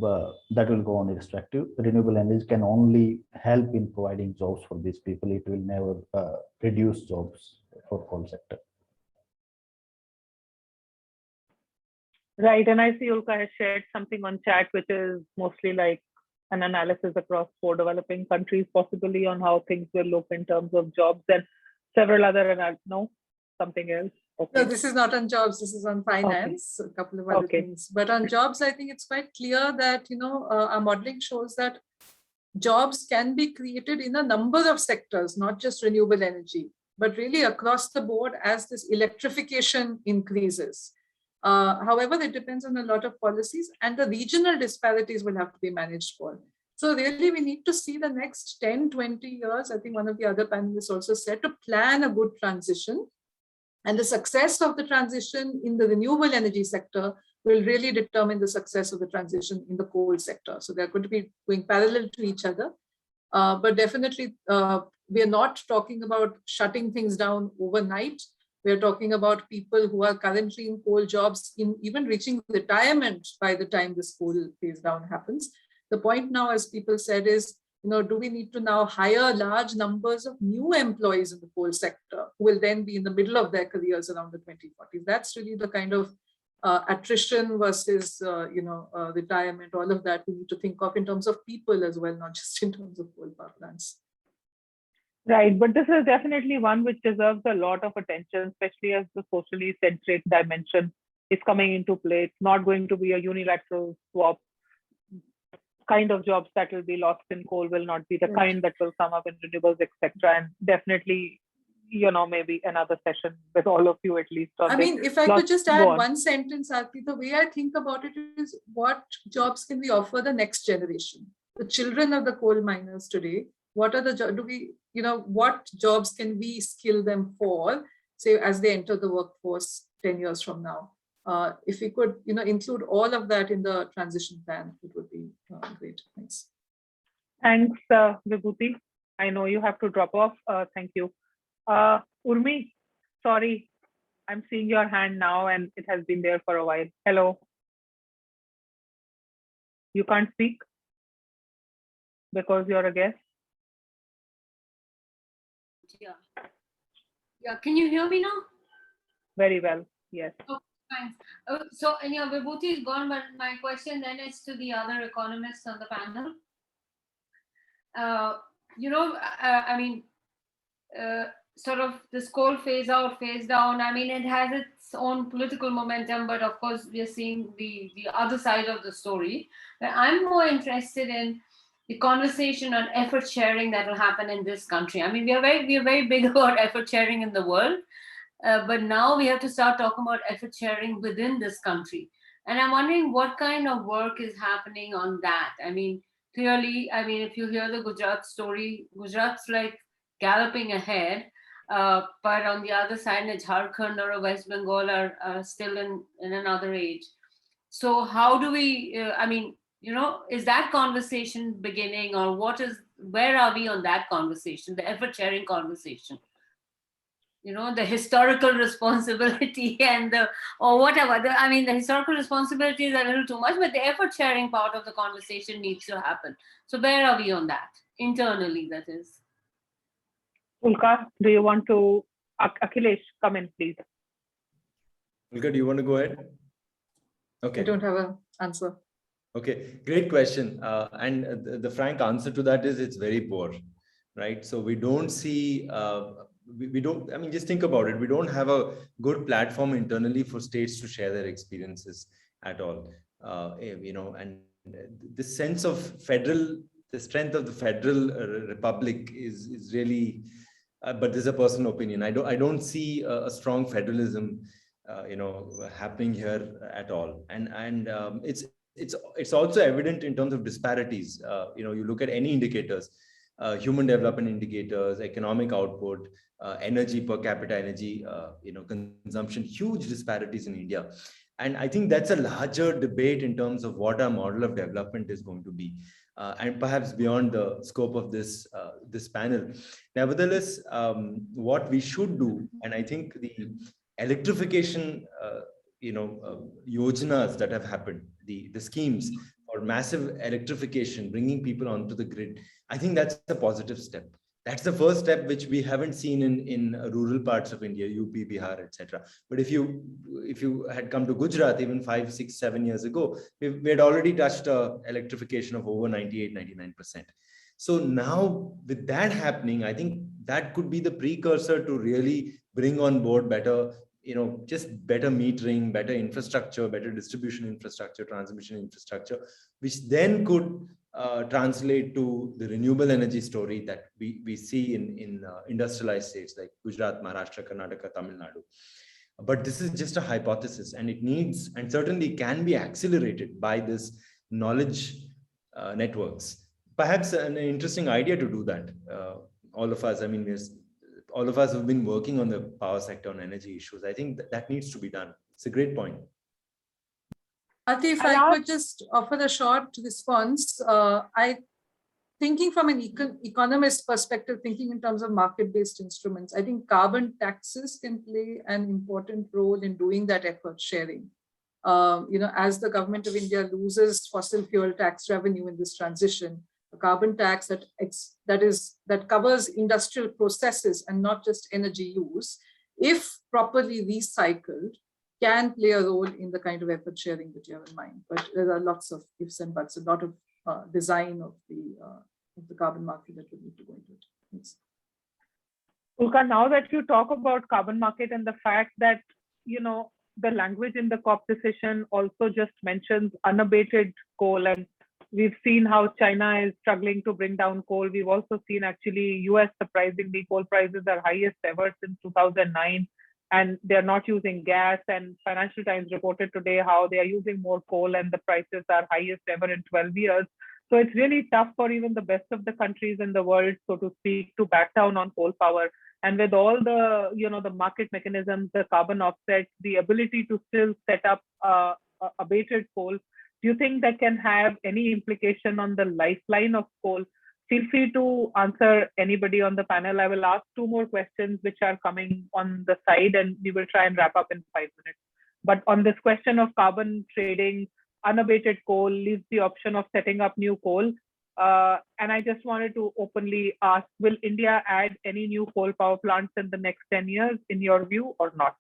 that will go on irrespective. Renewable energy can only help in providing jobs for these people. It will never reduce jobs for coal sector. Right, and I see Ulka has shared something on chat, which is mostly like an analysis across 4 developing countries, possibly on how things will look in terms of jobs, and several other, no, something else. Okay. No, this is not on jobs, this is on finance, okay. A couple of other things. But on jobs, I think it's quite clear that, our modeling shows that jobs can be created in a number of sectors, not just renewable energy, but really across the board as this electrification increases. However, it depends on a lot of policies, and the regional disparities will have to be managed for. So really, we need to see the next 10, 20 years. I think one of the other panelists also said, to plan a good transition. And the success of the transition in the renewable energy sector will really determine the success of the transition in the coal sector. So they're going to be going parallel to each other. But definitely, we are not talking about shutting things down overnight. We're talking about people who are currently in coal jobs, in even reaching retirement by the time this coal phase down happens. The point now, as people said, is, do we need to now hire large numbers of new employees in the coal sector who will then be in the middle of their careers around the 2040s? That's really the kind of attrition versus, retirement, all of that we need to think of in terms of people as well, not just in terms of coal power plants. Right, but this is definitely one which deserves a lot of attention, especially as the socially centric dimension is coming into play. It's not going to be a unilateral swap. Kind of jobs that will be lost in coal will not be the kind that will come up in renewables, etc. And definitely, maybe another session with all of you at least. I mean, if I could just add one sentence, Aarti, the way I think about it is, what jobs can we offer the next generation? The children of the coal miners today, what are the jobs, what jobs can we skill them for, say, as they enter the workforce 10 years from now? If we could, include all of that in the transition plan, it would be great. Thanks. Thanks, Vibhuti. I know you have to drop off. Thank you. Urmi, Sorry, I'm seeing your hand now and it has been there for a while. Hello. You can't speak because you're a guest? Yeah. Yeah, can you hear me now? Very well, yes. Oh, thanks. So, Vibhuti is gone, but my question then is to the other economists on the panel. Sort of this coal phase out, phase down, I mean, it has its own political momentum, but of course, we are seeing the other side of the story. But I'm more interested in the conversation on effort sharing that will happen in this country. I mean, we are very big about effort sharing in the world, but now we have to start talking about effort sharing within this country. And I'm wondering what kind of work is happening on that. I mean, clearly, if you hear the Gujarat story, Gujarat's like galloping ahead. But on the other side, Jharkhand or West Bengal are still in another age. So how do we, is that conversation beginning, or where are we on that conversation, the effort sharing conversation? The historical responsibility and or whatever. The historical responsibility is a little too much, but the effort sharing part of the conversation needs to happen. So where are we on that? Internally, that is. Ulka, do you want to, Akhilesh, come in, please. Ulka, do you want to go ahead? Okay. I don't have an answer. Okay, great question. And the frank answer to that is it's very poor, right? So we don't see, just think about it. We don't have a good platform internally for states to share their experiences at all. And this sense of the strength of the federal republic is really, but this is a personal opinion. I don't see a strong federalism, happening here at all. And it's also evident in terms of disparities. You look at any indicators, human development indicators, economic output, energy per capita energy, consumption, huge disparities in India. And I think that's a larger debate in terms of what our model of development is going to be, and perhaps beyond the scope of this panel. Nevertheless, what we should do, and I think the electrification, yojanas that have happened, the schemes for massive electrification, bringing people onto the grid, I think that's a positive step. That's the first step, which we haven't seen in rural parts of India, UP, Bihar, etc. But if you had come to Gujarat even 5, 6, 7 years ago, we had already touched electrification of over 98, 99%. So now with that happening, I think that could be the precursor to really bring on board better, just better metering, better infrastructure, better distribution infrastructure, transmission infrastructure, which then could translate to the renewable energy story that we see in industrialized states like Gujarat, Maharashtra, Karnataka, Tamil Nadu. But this is just a hypothesis, and it needs, and certainly can be accelerated by this knowledge networks. Perhaps an interesting idea to do that. All of us, all of us have been working on the power sector on energy issues. I think that needs to be done. It's a great point. Aditya, if I could just offer a short response. Thinking from an economist perspective, thinking in terms of market-based instruments, I think carbon taxes can play an important role in doing that effort sharing. As the government of India loses fossil fuel tax revenue in this transition, a carbon tax that covers industrial processes and not just energy use, if properly recycled, can play a role in the kind of effort sharing that you have in mind. But there are lots of ifs and buts, a lot of design of the carbon market that we need to go into it. Thanks. Ulka, now that you talk about carbon market and the fact that, the language in the COP decision also just mentions unabated coal, and we've seen how China is struggling to bring down coal. We've also seen actually US, surprisingly, coal prices are highest ever since 2009, and they're not using gas. And Financial Times reported today how they are using more coal and the prices are highest ever in 12 years. So it's really tough for even the best of the countries in the world, so to speak, to back down on coal power. And with all the, the market mechanisms, the carbon offsets, the ability to still set up abated coal, do you think that can have any implication on the lifeline of coal? feel free to answer anybody on the panel. I will ask 2 more questions which are coming on the side, and we will try and wrap up in 5 minutes. But on this question of carbon trading, unabated coal leaves the option of setting up new coal. And I just wanted to openly ask, will India add any new coal power plants in the next 10 years, in your view, or not?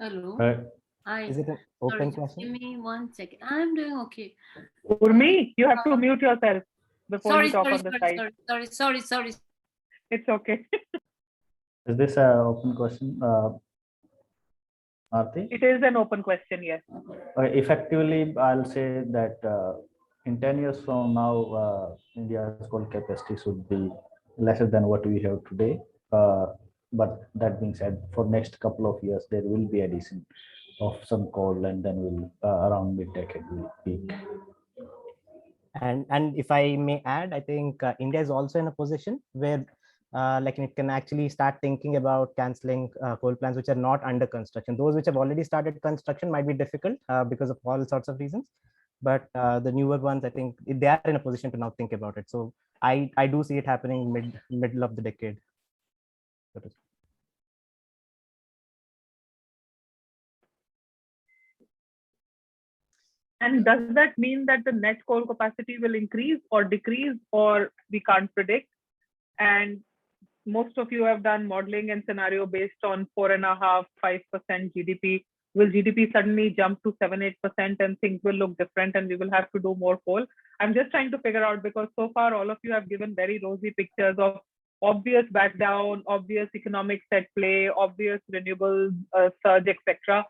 Hello. Hi. Is it an Sorry, open just question? give me 1 second. I'm doing okay. Urmi, you have to mute yourself before you talk on the side. Sorry. It's okay. Is this an open question, Aarti? It is an open question, yes. Okay, effectively, I'll say that in 10 years from now, India's coal capacity should be lesser than what we have today. But that being said, for next couple of years, there will be addition of some coal, and then we'll around mid-decade will peak. And if I may add, I think India is also in a position where like it can actually start thinking about canceling coal plants which are not under construction. Those which have already started construction might be difficult because of all sorts of reasons. But the newer ones, I think they are in a position to now think about it. So I do see it happening middle of the decade. And does that mean that the net coal capacity will increase or decrease, or we can't predict? And most of you have done modeling and scenario based on 4.5–5% GDP. Will GDP suddenly jump to 7–8% and things will look different and we will have to do more coal? I'm just trying to figure out, because so far all of you have given very rosy pictures of obvious back down, obvious economics at play, obvious renewable surge, etc.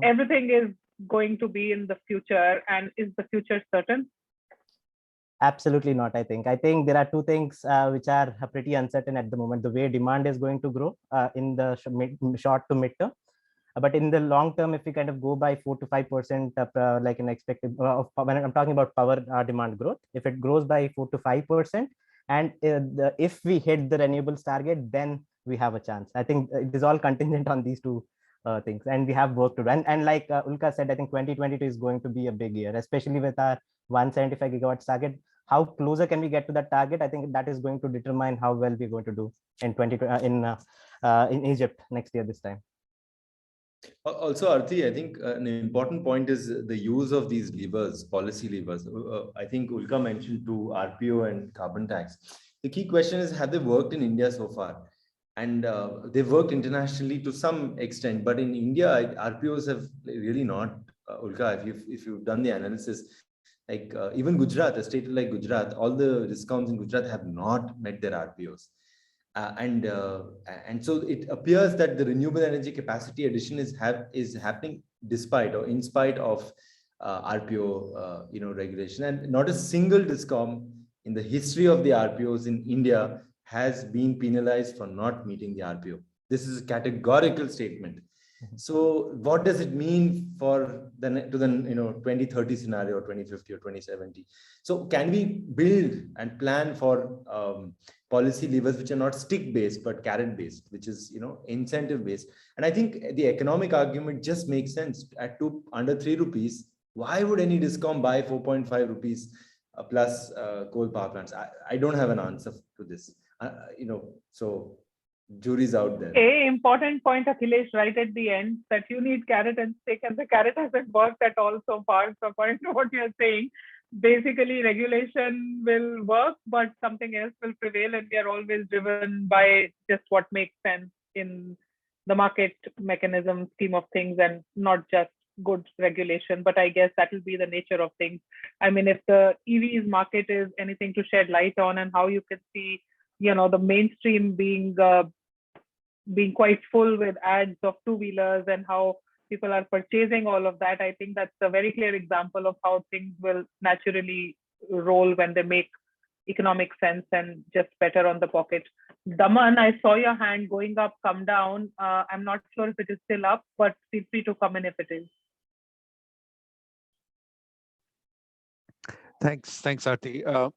Everything is going to be in the future, and is the future certain? Absolutely not. I think there are 2 things which are pretty uncertain at the moment. The way demand is going to grow in the short to mid term, but in the long term, if we kind of go by 4 to 5% like an expected when I'm talking about power demand growth, if it grows by 4 to 5%, and if we hit the renewables target, then we have a chance. I think it is all contingent on these 2 things, and we have work to do. And like Ulka said, I think 2022 is going to be a big year, especially with our 175 gigawatts target. How closer can we get to that target? I think that is going to determine how well we're going to do in Egypt next year this time. Also, Arti, I think an important point is the use of these levers, policy levers. I think Ulka mentioned 2, RPO and carbon tax. The key question is, have they worked in India so far? And they've worked internationally to some extent, but in India, RPOs have really not. Ulka, if you've done the analysis, like even Gujarat, a state like Gujarat, all the discounts in Gujarat have not met their RPOs. And so it appears that the renewable energy capacity addition is happening despite or in spite of RPO regulation, and not a single discom in the history of the RPOs in India has been penalized for not meeting the RPO. This is a categorical statement. So what does it mean for the 2030 scenario, or 2050 or 2070? So can we build and plan for policy levers which are not stick based but carrot based, which is incentive based? And I think the economic argument just makes sense. At under 3 rupees, why would any discom buy 4.5 rupees plus coal power plants? I don't have an answer to this. So jury's out there. Important point, Akhilesh, right at the end, that you need carrot and stick, and the carrot hasn't worked at all so far. So according to what you're saying, basically regulation will work, but something else will prevail, and we are always driven by just what makes sense in the market mechanism scheme of things, and not just good regulation. But I guess that will be the nature of things. I mean, if the EVs market is anything to shed light on, and how you can see the mainstream being quite full with ads of 2-wheelers, and how people are purchasing all of that, I think that's a very clear example of how things will naturally roll when they make economic sense and just better on the pocket. Daman, I saw your hand going up, come down. I'm not sure if it is still up, but feel free to come in if it is. Thanks, Arti. Yeah,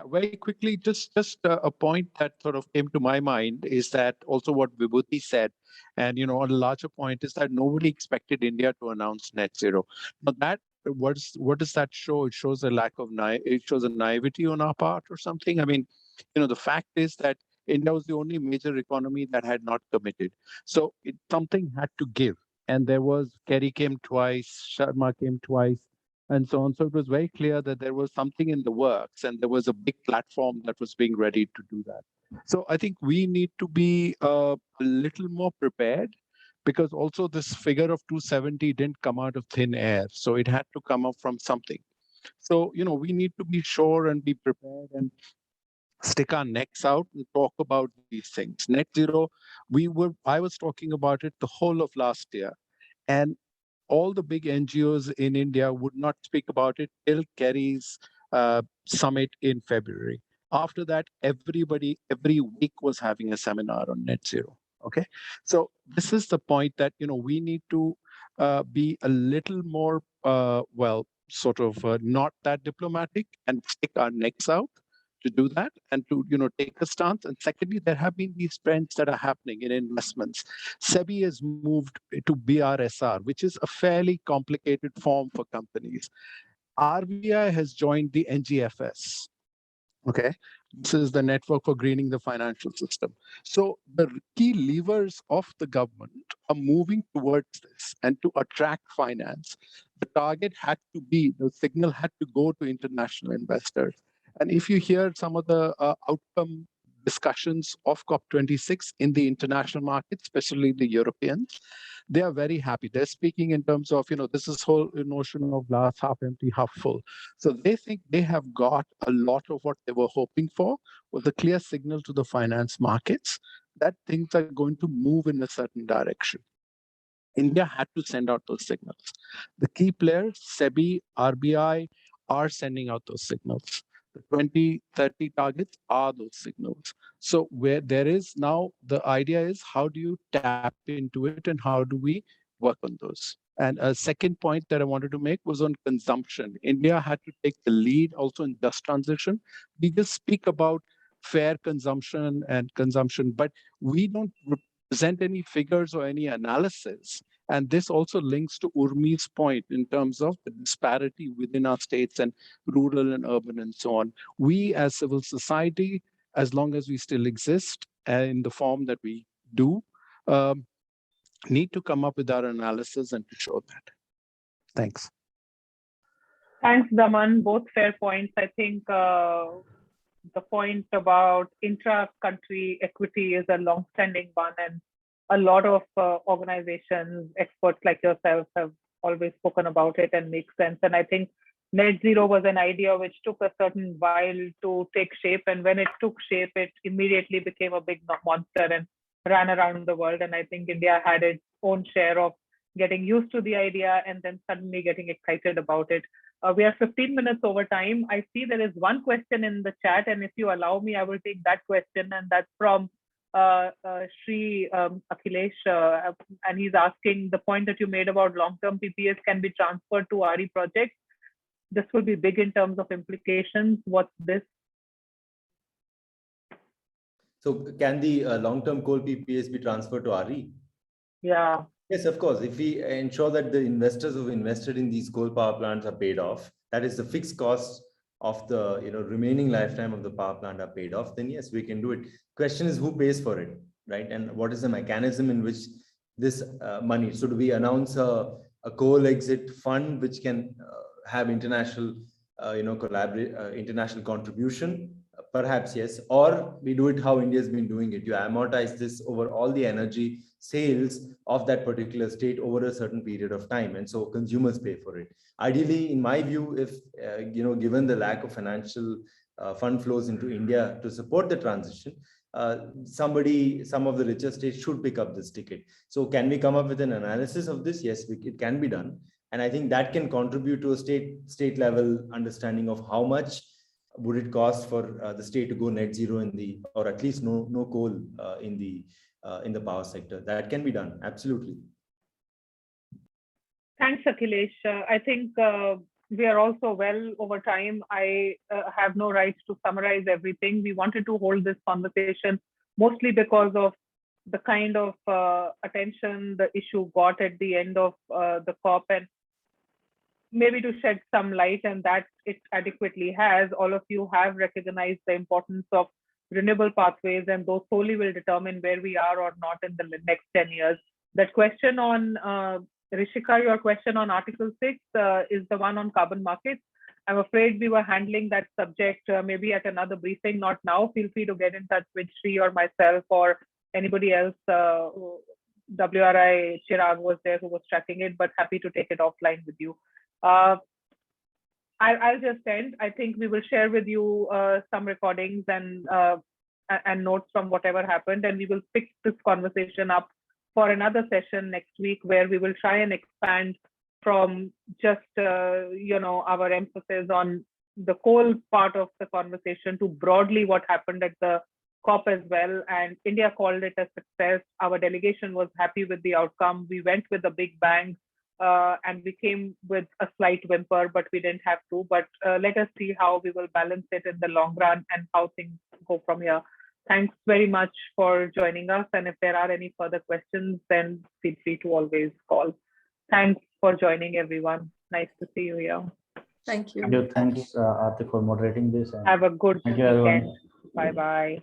very quickly, just a point that sort of came to my mind is that also what Vibhuti said, and a larger point is that nobody expected India to announce net zero. Now that what does that show? It shows a lack of it shows a naivety on our part or something. I mean, the fact is that India was the only major economy that had not committed, so something had to give. And there was Kerry came twice, Sharma came twice, and so on. So it was very clear that there was something in the works and there was a big platform that was being ready to do that. So I think we need to be a little more prepared, because also this figure of 270 didn't come out of thin air. So it had to come up from something. So, we need to be sure and be prepared and stick our necks out and talk about these things. Net zero, I was talking about it the whole of last year. And all the big NGOs in India would not speak about it till Kerry's summit in February. After that, everybody every week was having a seminar on net zero. Okay, so this is the point that we need to be a little more not that diplomatic and stick our necks out to do that and to take a stance. And secondly, there have been these trends that are happening in investments. SEBI has moved to BRSR, which is a fairly complicated form for companies. RBI has joined the NGFS. Okay, this is the network for greening the financial system. So the key levers of the government are moving towards this, and to attract finance, the target had to be, the signal had to go to international investors. And if you hear some of the outcome discussions of COP26 in the international market, especially the Europeans, they are very happy. They're speaking in terms of, this is whole notion of glass half empty, half full. So they think they have got a lot of what they were hoping for, with a clear signal to the finance markets that things are going to move in a certain direction. India had to send out those signals. The key players, SEBI, RBI, are sending out those signals. The 2030 targets are those signals. So where there is now, the idea is how do you tap into it and how do we work on those? And a second point that I wanted to make was on consumption. India had to take the lead also in just transition. We just speak about fair consumption and consumption, but we don't present any figures or any analysis. And this also links to Urmi's point in terms of the disparity within our states and rural and urban and so on. We as civil society, as long as we still exist in the form that we do, need to come up with our analysis and to show that. Thanks. Thanks, Daman. Both fair points. I think the point about intra-country equity is a long-standing one, and a lot of organizations, experts like yourself, have always spoken about it and makes sense. And I think net zero was an idea which took a certain while to take shape. And when it took shape, it immediately became a big monster and ran around the world. And I think India had its own share of getting used to the idea and then suddenly getting excited about it. We are 15 minutes over time. I see there is one question in the chat, and if you allow me, I will take that question, and that's from Sri Akhilesh, and he's asking the point that you made about long-term PPAs can be transferred to RE projects. This will be big in terms of implications. What's this? So can the long-term coal PPAs be transferred to RE? Yeah. Yes, of course. If we ensure that the investors who've invested in these coal power plants are paid off, that is the fixed cost of the remaining lifetime of the power plant are paid off, then yes, we can do it. Question is who pays for it, right? And what is the mechanism in which this money? So do we announce a coal exit fund which can have international, international contribution? Perhaps yes, or we do it how India has been doing it. You amortize this over all the energy sales of that particular state over a certain period of time, and so consumers pay for it. Ideally, in my view, if given the lack of financial fund flows into India to support the transition, some of the richer states should pick up this ticket. So can we come up with an analysis of this? Yes, it can be done, and I think that can contribute to a state level understanding of how much would it cost for the state to go net zero or at least no coal in the power sector. That can be done, absolutely. Thanks, Akhilesh. I think we are also well over time. I have no right to summarize everything. We wanted to hold this conversation mostly because of the kind of attention the issue got at the end of the COP, and maybe to shed some light, and that it adequately has. All of you have recognized the importance of renewable pathways, and those solely will determine where we are or not in the next 10 years. That question on, Rishika, your question on Article 6 is the one on carbon markets. I'm afraid we were handling that subject maybe at another briefing, not now. Feel free to get in touch with Sri or myself or anybody else. WRI Chirag was there who was tracking it, but happy to take it offline with you. I'll just end. I think we will share with you some recordings and notes from whatever happened, and we will pick this conversation up for another session next week, where we will try and expand from just our emphasis on the coal part of the conversation to broadly what happened at the COP as well. And India called it a success. Our delegation was happy with the outcome. We went with a big bang. And we came with a slight whimper, but we didn't have to. But let us see how we will balance it in the long run and how things go from here. Thanks very much for joining us. And if there are any further questions, then feel free to always call. Thanks for joining, everyone. Nice to see you here. Thank you. Thanks, Aditya, for moderating this. And have a good weekend. Bye-bye.